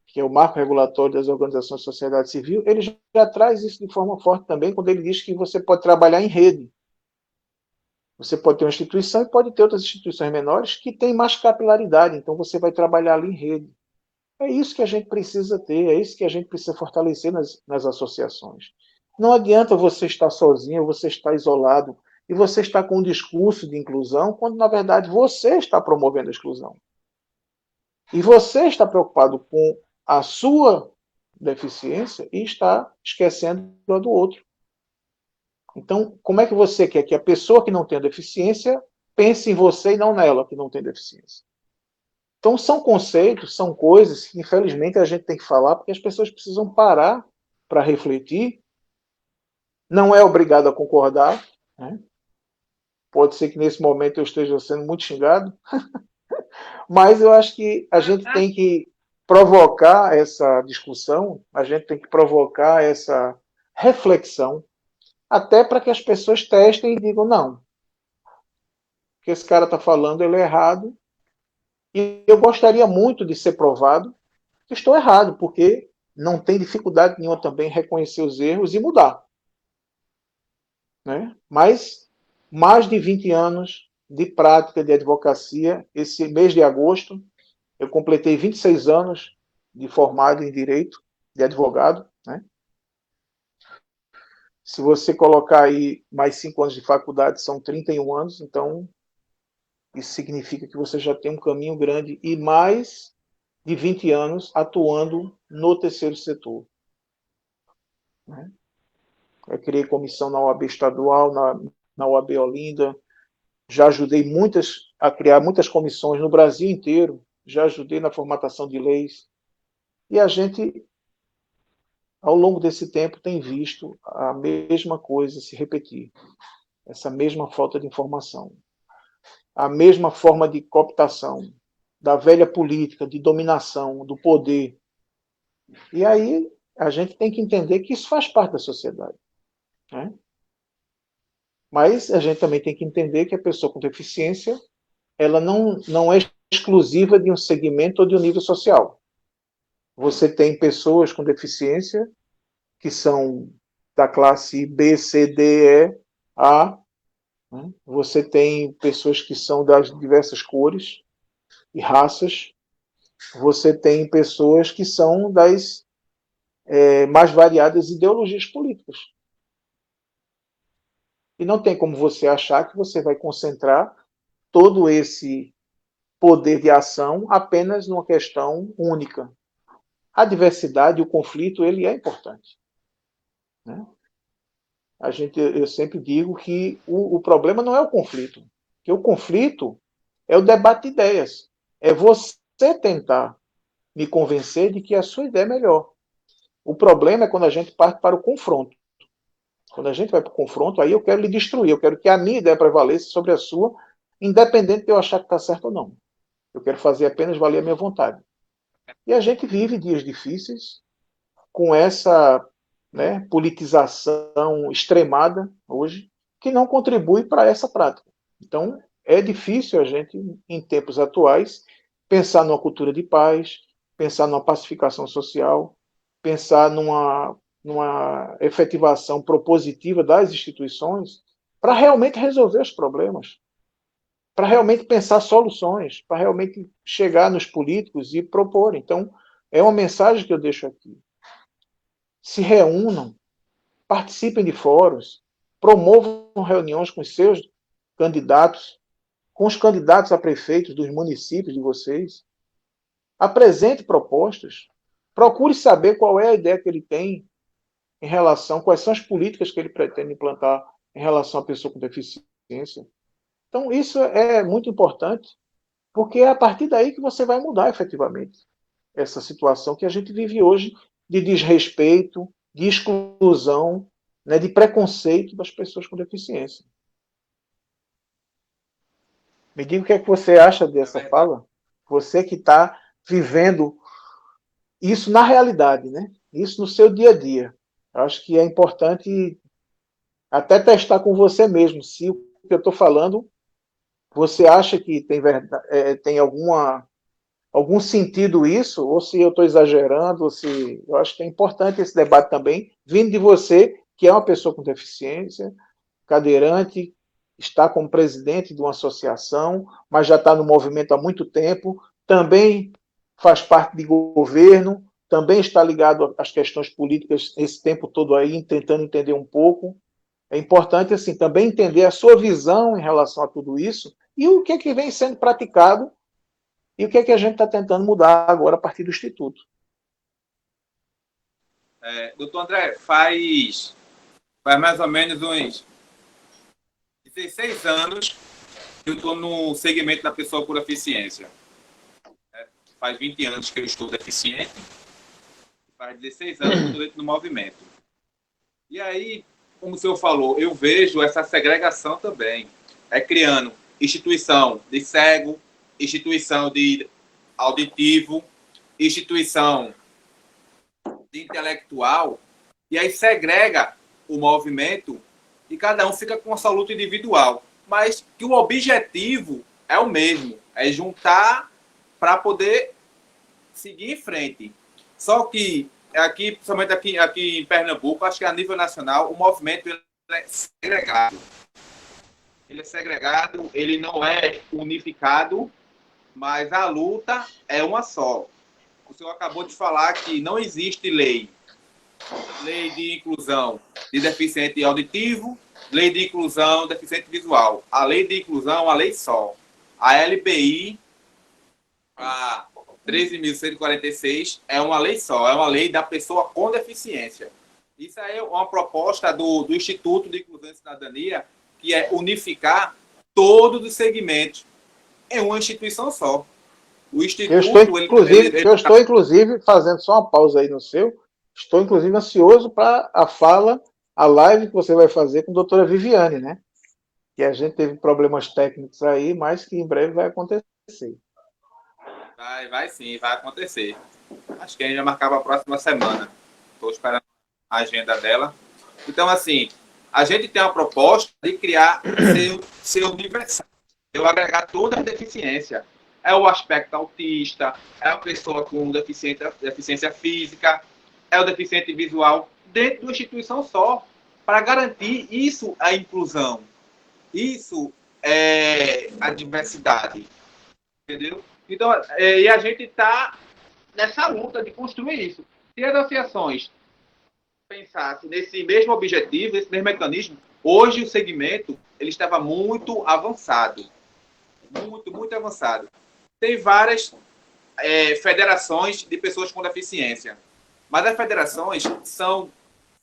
que é o marco regulatório das organizações de sociedade civil, ele já traz isso de forma forte também, quando ele diz que você pode trabalhar em rede. Você pode ter uma instituição e pode ter outras instituições menores que têm mais capilaridade, então você vai trabalhar ali em rede. É isso que a gente precisa ter, é isso que a gente precisa fortalecer nas associações. Não adianta você estar sozinho, você estar isolado, e você está com um discurso de inclusão, quando na verdade você está promovendo a exclusão. E você está preocupado com a sua deficiência e está esquecendo a do outro. Então, como é que você quer que a pessoa que não tem deficiência pense em você e não nela que não tem deficiência? Então, são conceitos, são coisas que, infelizmente, a gente tem que falar porque as pessoas precisam parar para refletir. Não é obrigado a concordar, né? Pode ser que nesse momento eu esteja sendo muito xingado, mas eu acho que a gente tem que provocar essa discussão, a gente tem que provocar essa reflexão, até para que as pessoas testem e digam, não, o que esse cara está falando ele é errado, e eu gostaria muito de ser provado que estou errado, porque não tem dificuldade nenhuma também em reconhecer os erros e mudar. Né? Mas mais de 20 anos de prática de advocacia, esse mês de agosto, eu completei 26 anos de formado em direito, de advogado. Né? Se você colocar aí mais 5 anos de faculdade, são 31 anos, então isso significa que você já tem um caminho grande e mais de 20 anos atuando no terceiro setor. Né? Eu criei comissão na OAB estadual, na OAB Olinda, já ajudei a criar muitas comissões no Brasil inteiro, já ajudei na formatação de leis, e a gente, ao longo desse tempo, tem visto a mesma coisa se repetir, essa mesma falta de informação, a mesma forma de cooptação, da velha política, de dominação, do poder. E aí a gente tem que entender que isso faz parte da sociedade. Né? Mas a gente também tem que entender que a pessoa com deficiência ela não é exclusiva de um segmento ou de um nível social. Você tem pessoas com deficiência que são da classe B, C, D, E, A. Né? Você tem pessoas que são das diversas cores e raças. Você tem pessoas que são das mais variadas ideologias políticas. E não tem como você achar que você vai concentrar todo esse poder de ação apenas numa questão única. A diversidade, o conflito, ele é importante. Né? Eu sempre digo que o problema não é o conflito, que o conflito é o debate de ideias. É você tentar me convencer de que a sua ideia é melhor. O problema é quando a gente parte para o confronto. Quando a gente vai para o confronto, aí eu quero lhe destruir, eu quero que a minha ideia prevaleça sobre a sua, independente de eu achar que está certo ou não. Eu quero fazer apenas valer a minha vontade. E a gente vive dias difíceis com essa politização extremada hoje, que não contribui para essa prática. Então, é difícil a gente, em tempos atuais, pensar numa cultura de paz, pensar numa pacificação social, pensar numa efetivação propositiva das instituições para realmente resolver os problemas, para realmente pensar soluções, para realmente chegar nos políticos e propor. Então, é uma mensagem que eu deixo aqui. Se reúnam, participem de fóruns, promovam reuniões com os seus candidatos, com os candidatos a prefeitos dos municípios de vocês, apresente propostas, procure saber qual é a ideia que ele tem em relação, quais são as políticas que ele pretende implantar em relação à pessoa com deficiência. Então, isso é muito importante, porque é a partir daí que você vai mudar efetivamente essa situação que a gente vive hoje de desrespeito, de exclusão, né, de preconceito das pessoas com deficiência. Me diga o que é que você acha dessa fala. Você que está vivendo isso na realidade, né? Isso no seu dia a dia. Eu acho que é importante até testar com você mesmo se o que eu estou falando você acha que tem algum sentido isso, ou se eu estou exagerando, ou se eu acho que é importante esse debate também, vindo de você, que é uma pessoa com deficiência, cadeirante, está como presidente de uma associação, mas já está no movimento há muito tempo, também faz parte de governo, também está ligado às questões políticas esse tempo todo aí, tentando entender um pouco. É importante, assim, também entender a sua visão em relação a tudo isso e o que é que vem sendo praticado e o que é que a gente está tentando mudar agora a partir do Instituto. Doutor André, faz Faz mais ou menos uns 16 anos que eu estou no segmento da pessoa com deficiência. Faz 20 anos que eu estou deficiente, faz 16 anos que eu estou dentro do movimento. E aí, como o senhor falou, eu vejo essa segregação também. É criando instituição de cego, instituição de auditivo, instituição de intelectual, e aí segrega o movimento e cada um fica com a sua luta individual. Mas que o objetivo é o mesmo, é juntar para poder seguir em frente. Só que aqui, principalmente aqui em Pernambuco, acho que a nível nacional, o movimento ele é segregado. Ele é segregado, ele não é unificado, mas a luta é uma só. O senhor acabou de falar que não existe lei de inclusão de deficiente auditivo, lei de inclusão de deficiente visual. A lei de inclusão é uma lei só. A LBI, a 13.146, é uma lei só, é uma lei da pessoa com deficiência. Isso aí é uma proposta do Instituto de Inclusão e Cidadania, que é unificar todos os segmentos em uma instituição só. O Instituto... Eu estou, inclusive, fazendo só uma pausa aí no seu, estou, inclusive, ansioso para a live que você vai fazer com a doutora Viviane, né? Que a gente teve problemas técnicos aí, mas que em breve vai acontecer. Vai sim, vai acontecer. Acho que a gente já marcava a próxima semana. Estou esperando a agenda dela. Então, assim, a gente tem uma proposta de criar ser universal. Eu agregar toda a deficiência. É o aspecto autista, é a pessoa com deficiência física, é o deficiente visual, dentro de uma instituição só, para garantir isso a inclusão. Isso é a diversidade. Entendeu? Então, e a gente está nessa luta de construir isso. Se as associações pensassem nesse mesmo objetivo, nesse mesmo mecanismo, hoje o segmento ele estava muito avançado. Muito avançado. Tem várias federações de pessoas com deficiência, mas as federações são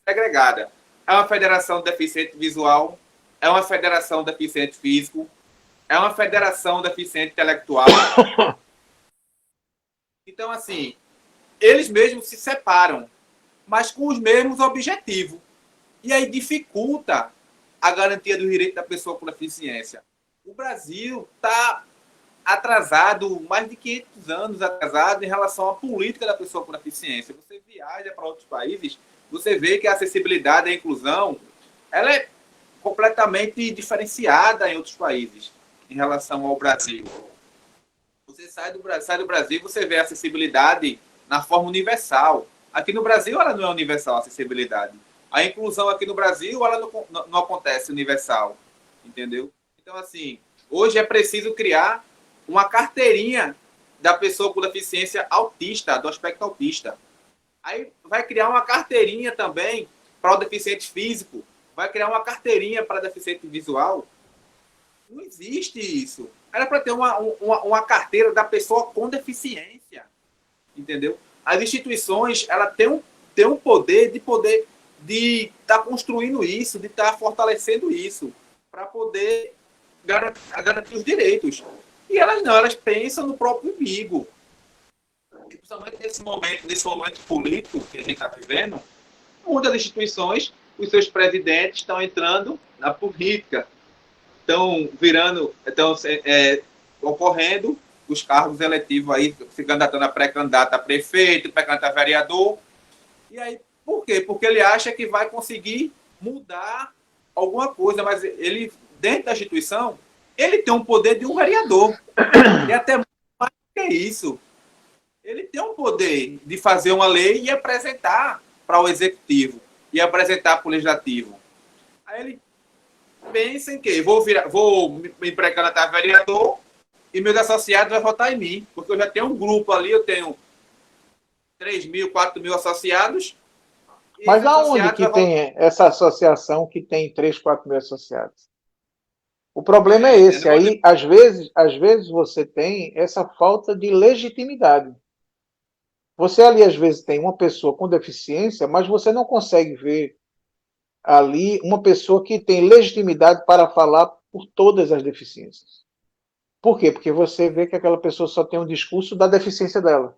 segregadas. É uma federação de deficiente visual, é uma federação de deficiente físico, é uma federação de deficiente intelectual. Então, assim, eles mesmos se separam, mas com os mesmos objetivos. E aí dificulta a garantia do direito da pessoa com deficiência. O Brasil está atrasado, mais de 500 anos atrasado em relação à política da pessoa com deficiência. Você viaja para outros países, você vê que a acessibilidade e a inclusão ela é completamente diferenciada em outros países em relação ao Brasil. Você sai do Brasil, você vê a acessibilidade na forma universal. Aqui no Brasil, ela não é universal, a acessibilidade. A inclusão aqui no Brasil, ela não acontece universal. Entendeu? Então, assim, hoje é preciso criar uma carteirinha da pessoa com deficiência autista, do aspecto autista. Aí vai criar uma carteirinha também para o deficiente físico, vai criar uma carteirinha para deficiente visual. Não existe isso. Era para ter uma carteira da pessoa com deficiência. Entendeu? As instituições ela tem um poder de estar construindo isso, de estar fortalecendo isso, para poder garantir os direitos. E elas não, elas pensam no próprio umbigo. E principalmente nesse momento político que a gente está vivendo, muitas instituições, os seus presidentes estão entrando na política, estão ocorrendo os cargos eletivos aí, se candidatando a pré-candidato a prefeito, pré-candidato a vereador. E aí, por quê? Porque ele acha que vai conseguir mudar alguma coisa, mas ele, dentro da instituição, ele tem um poder de um vereador. E até mais do que isso. Ele tem um poder de fazer uma lei e apresentar para o executivo e apresentar para o legislativo. Aí ele pensa em que vou me pré-candidatar a vereador e meus associados vão votar em mim, porque eu já tenho um grupo ali, eu tenho 3.000, 4.000 associados. Mas aonde que tem essa associação que tem 3, 4 mil associados? O problema é esse. Aí, às vezes você tem essa falta de legitimidade. Você ali, às vezes, tem uma pessoa com deficiência, mas você não consegue ver ali uma pessoa que tem legitimidade para falar por todas as deficiências. Por quê? Porque você vê que aquela pessoa só tem um discurso da deficiência dela.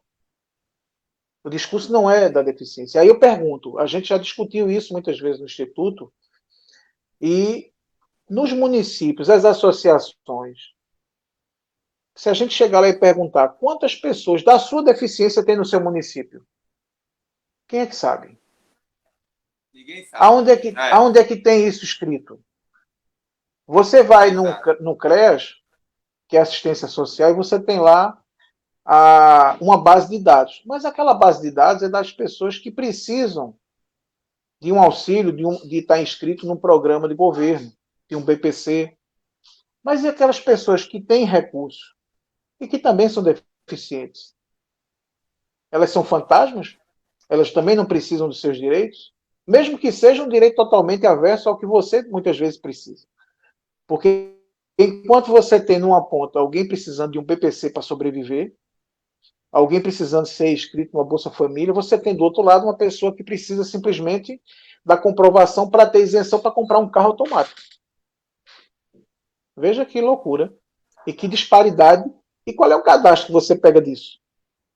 O discurso não é da deficiência. Aí eu pergunto, a gente já discutiu isso muitas vezes no Instituto, e nos municípios, as associações, se a gente chegar lá e perguntar quantas pessoas da sua deficiência tem no seu município, quem é que sabe? Ninguém sabe. Aonde é que tem isso escrito? Você vai no CREAS, que é assistência social, e você tem lá uma base de dados. Mas aquela base de dados é das pessoas que precisam de um auxílio, de estar inscrito num programa de governo, de um BPC. Mas e aquelas pessoas que têm recursos e que também são deficientes? Elas são fantasmas? Elas também não precisam dos seus direitos? Mesmo que seja um direito totalmente averso ao que você muitas vezes precisa. Porque enquanto você tem numa ponta alguém precisando de um BPC para sobreviver, alguém precisando ser inscrito numa Bolsa Família, você tem do outro lado uma pessoa que precisa simplesmente da comprovação para ter isenção para comprar um carro automático. Veja que loucura. E que disparidade. E qual é o cadastro que você pega disso?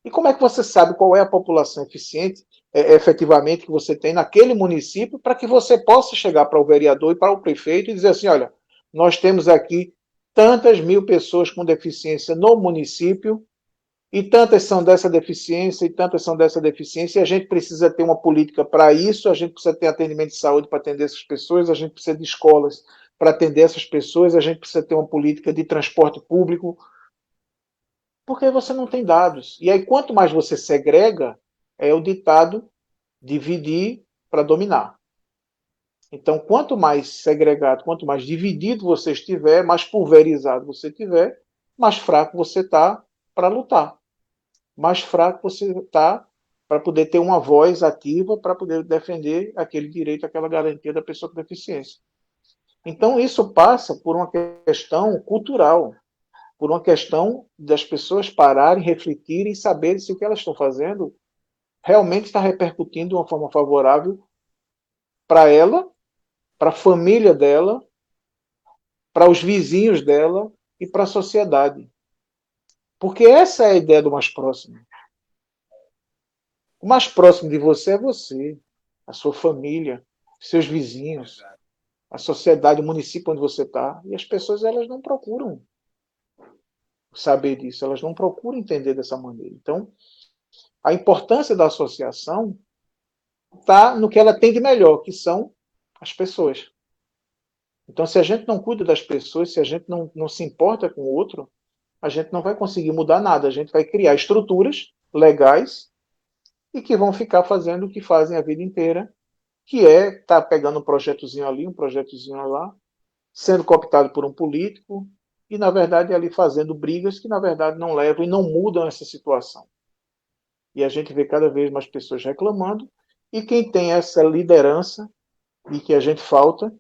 E como é que você sabe qual é a população eficiente, efetivamente, que você tem naquele município, para que você possa chegar para o vereador e para o prefeito e dizer assim, olha, nós temos aqui tantas mil pessoas com deficiência no município, e tantas são dessa deficiência, e tantas são dessa deficiência, e a gente precisa ter uma política para isso, a gente precisa ter atendimento de saúde para atender essas pessoas, a gente precisa de escolas para atender essas pessoas, a gente precisa ter uma política de transporte público, porque você não tem dados. E aí, quanto mais você segrega, é o ditado dividir para dominar. Então, quanto mais segregado, quanto mais dividido você estiver, mais pulverizado você estiver, mais fraco você está para lutar. Mais fraco você está para poder ter uma voz ativa, para poder defender aquele direito, aquela garantia da pessoa com deficiência. Então, isso passa por uma questão cultural, por uma questão das pessoas pararem, refletirem e saberem se o que elas estão fazendo realmente está repercutindo de uma forma favorável para ela, para a família dela, para os vizinhos dela e para a sociedade. Porque essa é a ideia do mais próximo. O mais próximo de você é você, a sua família, seus vizinhos, a sociedade, o município onde você está. E as pessoas elas não procuram saber disso, elas não procuram entender dessa maneira. Então, a importância da associação está no que ela tem de melhor, que são as pessoas. Então, se a gente não cuida das pessoas, se a gente não se importa com o outro, a gente não vai conseguir mudar nada. A gente vai criar estruturas legais e que vão ficar fazendo o que fazem a vida inteira, que é estar pegando um projetozinho ali, um projetozinho lá, sendo cooptado por um político e, na verdade, ali fazendo brigas que, na verdade, não levam e não mudam essa situação. E a gente vê cada vez mais pessoas reclamando, e quem tem essa liderança, e que a gente falta,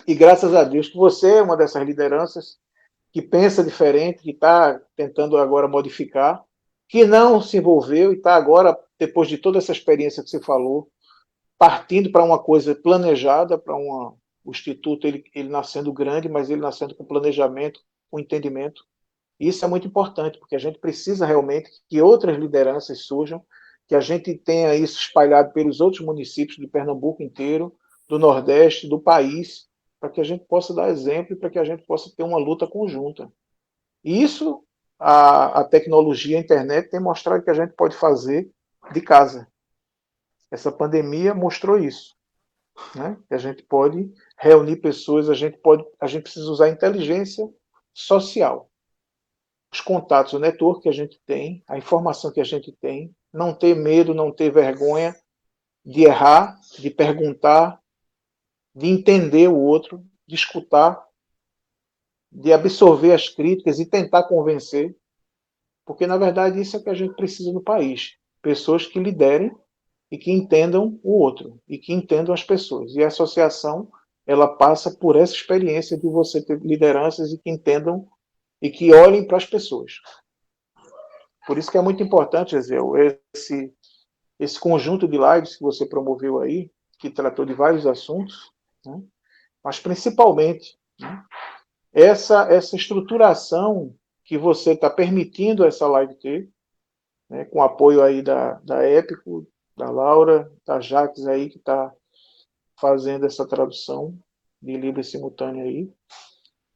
e graças a Deus que você é uma dessas lideranças, que pensa diferente, que está tentando agora modificar, que não se envolveu e está agora, depois de toda essa experiência que você falou, partindo para uma coisa planejada, para o Instituto, ele nascendo grande, mas ele nascendo com planejamento, com entendimento. Isso é muito importante, porque a gente precisa realmente que outras lideranças surjam, que a gente tenha isso espalhado pelos outros municípios do Pernambuco inteiro, do Nordeste, do país, para que a gente possa dar exemplo e para que a gente possa ter uma luta conjunta. E isso, a tecnologia, a internet, tem mostrado que a gente pode fazer de casa. Essa pandemia mostrou isso, né? Que a gente pode reunir pessoas, a gente precisa usar a inteligência social, os contatos, o network que a gente tem, a informação que a gente tem, não ter medo, não ter vergonha de errar, de perguntar, de entender o outro, de escutar, de absorver as críticas e tentar convencer, porque na verdade isso é o que a gente precisa no país. Pessoas que liderem e que entendam o outro, e que entendam as pessoas. E a associação, ela passa por essa experiência de você ter lideranças e que entendam e que olhem para as pessoas. Por isso que é muito importante, Ezel, esse conjunto de lives que você promoveu aí, que tratou de vários assuntos, né? Mas principalmente, né, essa estruturação que você está permitindo essa live ter, né, com apoio aí da Épico, da Laura, da Jaques aí, que está fazendo essa tradução de livro simultâneo aí,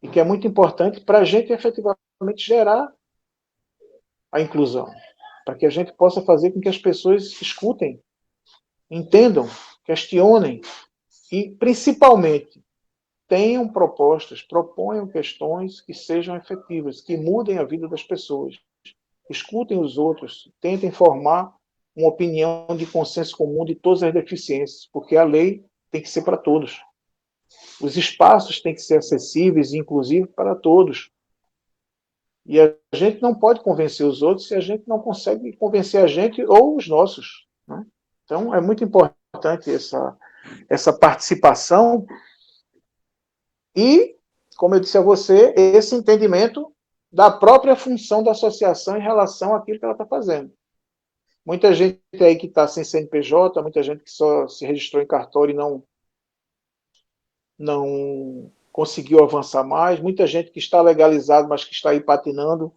e que é muito importante para a gente efetivamente gerar a inclusão, para que a gente possa fazer com que as pessoas escutem, entendam, questionem e, principalmente, tenham propostas, proponham questões que sejam efetivas, que mudem a vida das pessoas. Escutem os outros, tentem formar uma opinião de consenso comum de todas as deficiências, porque a lei tem que ser para todos. Os espaços têm que ser acessíveis e inclusivos para todos. E a gente não pode convencer os outros se a gente não consegue convencer a gente ou os nossos, né? Então, é muito importante essa participação e, como eu disse a você, esse entendimento da própria função da associação em relação àquilo que ela está fazendo. Muita gente aí que está sem CNPJ, muita gente que só se registrou em cartório e não conseguiu avançar mais, muita gente que está legalizado, mas que está aí patinando,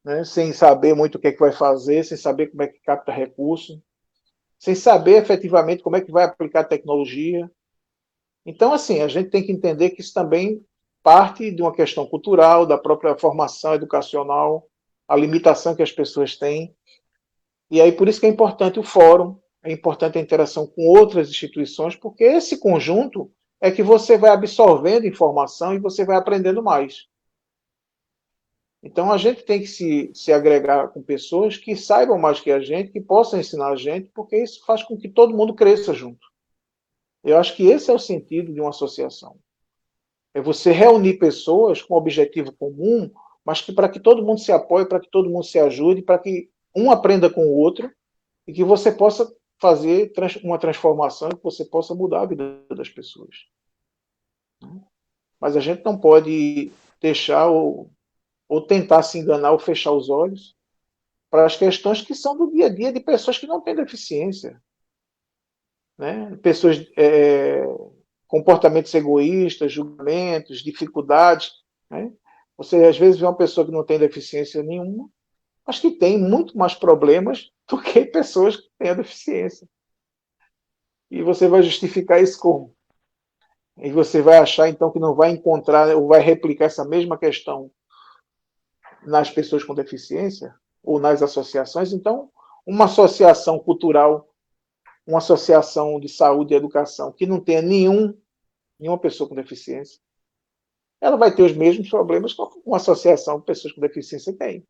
né, sem saber muito o que é que vai fazer, sem saber como é que capta recurso, sem saber efetivamente como é que vai aplicar a tecnologia. Então, assim, a gente tem que entender que isso também parte de uma questão cultural, da própria formação educacional, a limitação que as pessoas têm. E aí, por isso que é importante o fórum, é importante a interação com outras instituições, porque esse conjunto é que você vai absorvendo informação e você vai aprendendo mais. Então, a gente tem que se agregar com pessoas que saibam mais que a gente, que possam ensinar a gente, porque isso faz com que todo mundo cresça junto. Eu acho que esse é o sentido de uma associação. É você reunir pessoas com um objetivo comum, mas que para que todo mundo se apoie, para que todo mundo se ajude, para que um aprenda com o outro e que você possa fazer uma transformação, que você possa mudar a vida das pessoas. Mas a gente não pode deixar ou tentar se enganar ou fechar os olhos para as questões que são do dia a dia de pessoas que não têm deficiência, né? Pessoas, comportamentos egoístas, julgamentos, dificuldades, né? Você às vezes vê uma pessoa que não tem deficiência nenhuma, mas que tem muito mais problemas do que pessoas que têm a deficiência. E você vai justificar isso como? E você vai achar então que não vai encontrar ou vai replicar essa mesma questão nas pessoas com deficiência ou nas associações? Então, uma associação cultural, uma associação de saúde e educação que não tenha nenhuma pessoa com deficiência, ela vai ter os mesmos problemas que uma associação de pessoas com deficiência tem.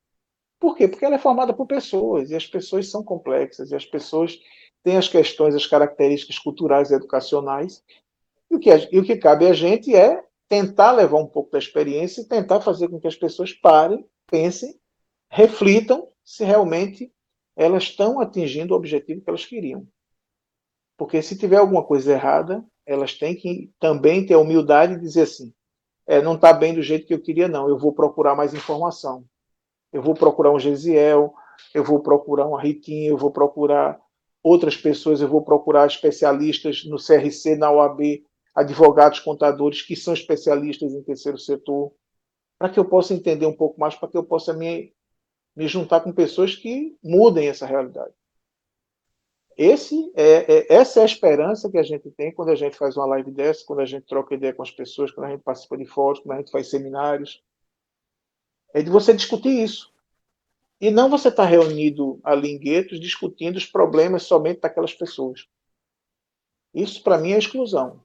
Por quê? Porque ela é formada por pessoas, e as pessoas são complexas, e as pessoas têm as questões, as características culturais e educacionais, e o que cabe a gente é tentar levar um pouco da experiência e tentar fazer com que as pessoas parem, pensem, reflitam se realmente elas estão atingindo o objetivo que elas queriam. Porque se tiver alguma coisa errada, elas têm que também ter a humildade de dizer assim, não está bem do jeito que eu queria, não, eu vou procurar mais informação. Eu vou procurar um Gesiel, eu vou procurar uma Ritinha, eu vou procurar outras pessoas, eu vou procurar especialistas no CRC, na OAB, advogados, contadores que são especialistas em terceiro setor, para que eu possa entender um pouco mais, para que eu possa me juntar com pessoas que mudem essa realidade. Essa é a esperança que a gente tem quando a gente faz uma live dessa, quando a gente troca ideia com as pessoas, quando a gente participa de fóruns, quando a gente faz seminários. É de você discutir isso. E não você estar reunido ali em guetos discutindo os problemas somente daquelas pessoas. Isso, para mim, é exclusão.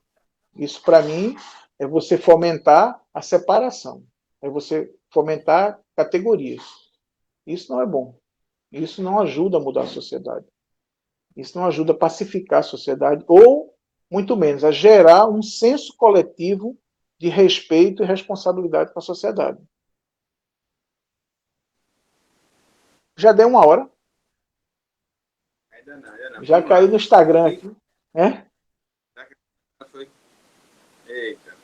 Isso, para mim, é você fomentar a separação. É você fomentar categorias. Isso não é bom. Isso não ajuda a mudar a sociedade. Isso não ajuda a pacificar a sociedade, ou, muito menos, a gerar um senso coletivo de respeito e responsabilidade com a sociedade. Já deu uma hora. Ainda não. Já caiu no Instagram aqui. Eita.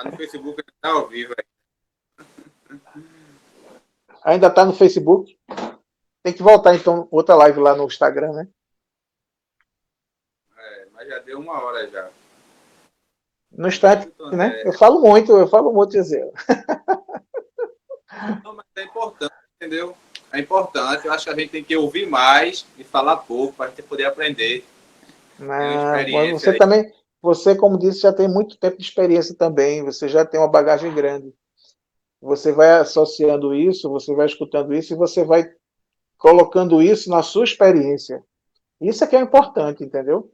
No Facebook está ao vivo aí. Ainda está no Facebook? Tem que voltar, então, outra live lá no Instagram, né? Mas já deu 1 hora já. No instante, né? Eu falo muito, dizer. Não, mas é importante, entendeu? É importante. Eu acho que a gente tem que ouvir mais e falar pouco para a gente poder aprender. Você também, você, como disse, já tem muito tempo de experiência também. Você já tem uma bagagem grande. Você vai associando isso, você vai escutando isso e você vai colocando isso na sua experiência. Isso é que é importante, entendeu?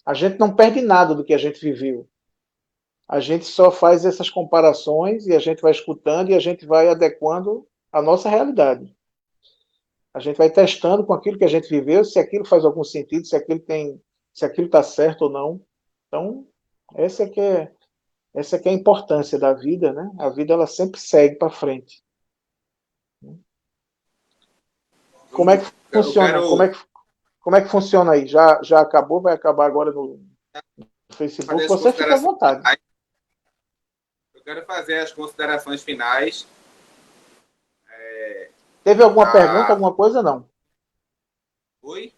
A gente não perde nada do que a gente viveu. A gente só faz essas comparações e a gente vai escutando e a gente vai adequando a nossa realidade. A gente vai testando com aquilo que a gente viveu, se aquilo faz algum sentido, se aquilo está certo ou não. Então, essa que é a importância da vida, né? A vida ela sempre segue para frente. Como é que funciona? Como é que funciona aí? Já acabou? Vai acabar agora no Facebook? Você fica à vontade. Eu quero fazer as considerações finais. Teve alguma pergunta, alguma coisa? Não. Oi?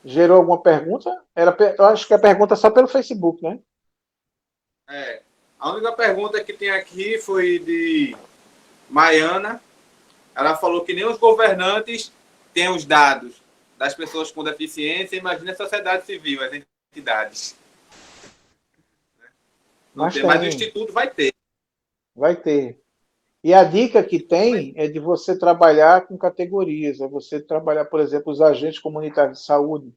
Gerou alguma pergunta? Eu acho que a pergunta é só pelo Facebook, né? A única pergunta que tem aqui foi de Maiana. Ela falou que nem os governantes têm os dados das pessoas com deficiência. Imagina a sociedade civil, as entidades. Mas o Instituto vai ter. Vai ter. E a dica que tem é de você trabalhar com categorias. É você trabalhar, por exemplo, os agentes comunitários de saúde,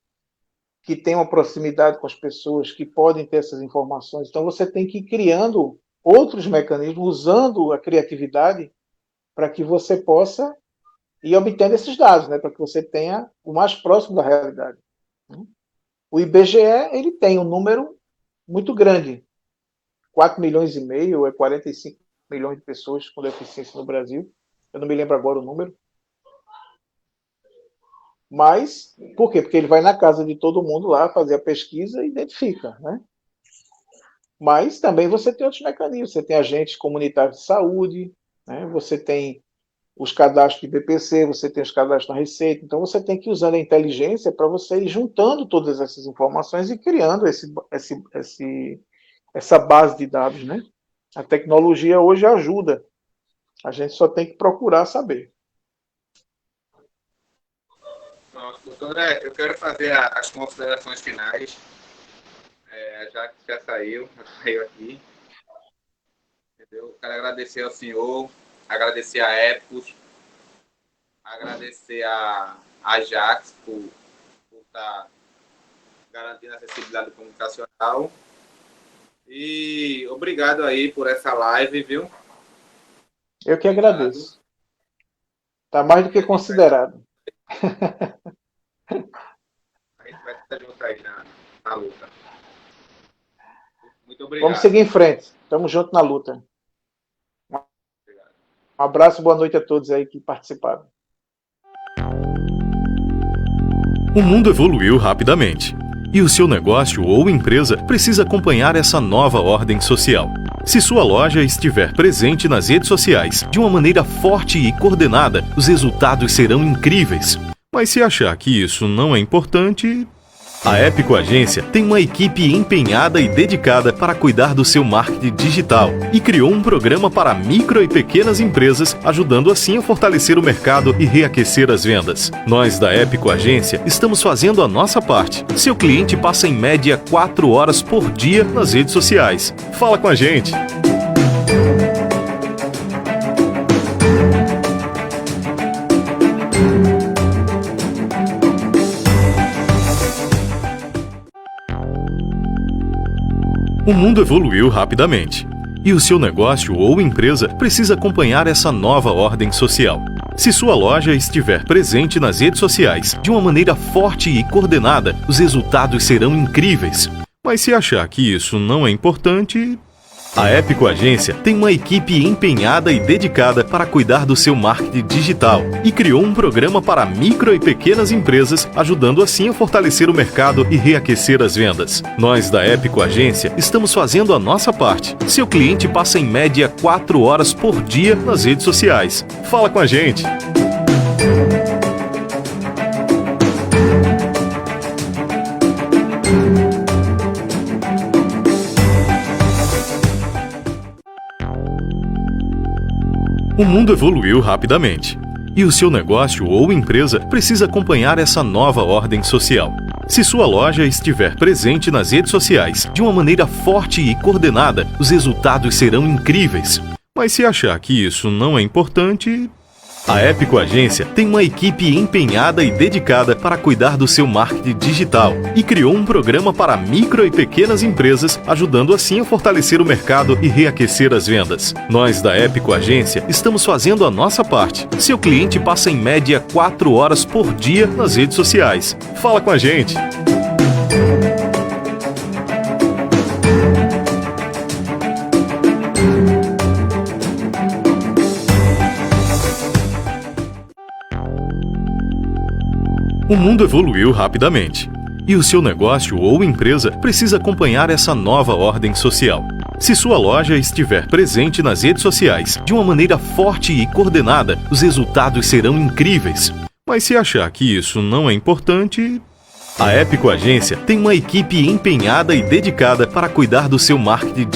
que têm uma proximidade com as pessoas, que podem ter essas informações. Então, você tem que ir criando outros mecanismos, usando a criatividade, para que você possa ir obtendo esses dados, né? Para que você tenha o mais próximo da realidade. O IBGE ele tem um número muito grande. 4,5 milhões, ou 45 milhões de pessoas com deficiência no Brasil. Eu não me lembro agora o número. Mas, por quê? Porque ele vai na casa de todo mundo lá fazer a pesquisa e identifica, né? Mas também você tem outros mecanismos. Você tem agentes comunitários de saúde, né? Você tem os cadastros de BPC, você tem os cadastros na Receita. Então, você tem que ir usando a inteligência para você ir juntando todas essas informações e criando essa base de dados, né? A tecnologia hoje ajuda. A gente só tem que procurar saber. Pronto, doutora, eu quero fazer as considerações finais. Já saiu aqui. Entendeu? Quero agradecer ao senhor, agradecer a Épicos, agradecer a Ajax por estar garantindo a acessibilidade comunicacional. E obrigado aí por essa live, viu? Eu que agradeço. Está mais do que considerado. A gente vai estar junto aí na luta. Muito obrigado. Vamos seguir em frente. Estamos juntos na luta. Um abraço, boa noite a todos aí que participaram. O mundo evoluiu rapidamente. E o seu negócio ou empresa precisa acompanhar essa nova ordem social. Se sua loja estiver presente nas redes sociais de uma maneira forte e coordenada, os resultados serão incríveis. Mas se achar que isso não é importante... A Épico Agência tem uma equipe empenhada e dedicada para cuidar do seu marketing digital e criou um programa para micro e pequenas empresas, ajudando assim a fortalecer o mercado e reaquecer as vendas. Nós da Épico Agência estamos fazendo a nossa parte. Seu cliente passa em média 4 horas por dia nas redes sociais. Fala com a gente! O mundo evoluiu rapidamente. E o seu negócio ou empresa precisa acompanhar essa nova ordem social. Se sua loja estiver presente nas redes sociais de uma maneira forte e coordenada, os resultados serão incríveis. Mas se achar que isso não é importante... A Épico Agência tem uma equipe empenhada e dedicada para cuidar do seu marketing digital e criou um programa para micro e pequenas empresas, ajudando assim a fortalecer o mercado e reaquecer as vendas. Nós da Épico Agência estamos fazendo a nossa parte. Seu cliente passa em média 4 horas por dia nas redes sociais. Fala com a gente! O mundo evoluiu rapidamente. E o seu negócio ou empresa precisa acompanhar essa nova ordem social. Se sua loja estiver presente nas redes sociais de uma maneira forte e coordenada, os resultados serão incríveis. Mas se achar que isso não é importante... A Épico Agência tem uma equipe empenhada e dedicada para cuidar do seu marketing digital e criou um programa para micro e pequenas empresas, ajudando assim a fortalecer o mercado e reaquecer as vendas. Nós da Épico Agência estamos fazendo a nossa parte. Seu cliente passa em média 4 horas por dia nas redes sociais. Fala com a gente! O mundo evoluiu rapidamente. E o seu negócio ou empresa precisa acompanhar essa nova ordem social. Se sua loja estiver presente nas redes sociais de uma maneira forte e coordenada, os resultados serão incríveis. Mas se achar que isso não é importante... A Épico Agência tem uma equipe empenhada e dedicada para cuidar do seu marketing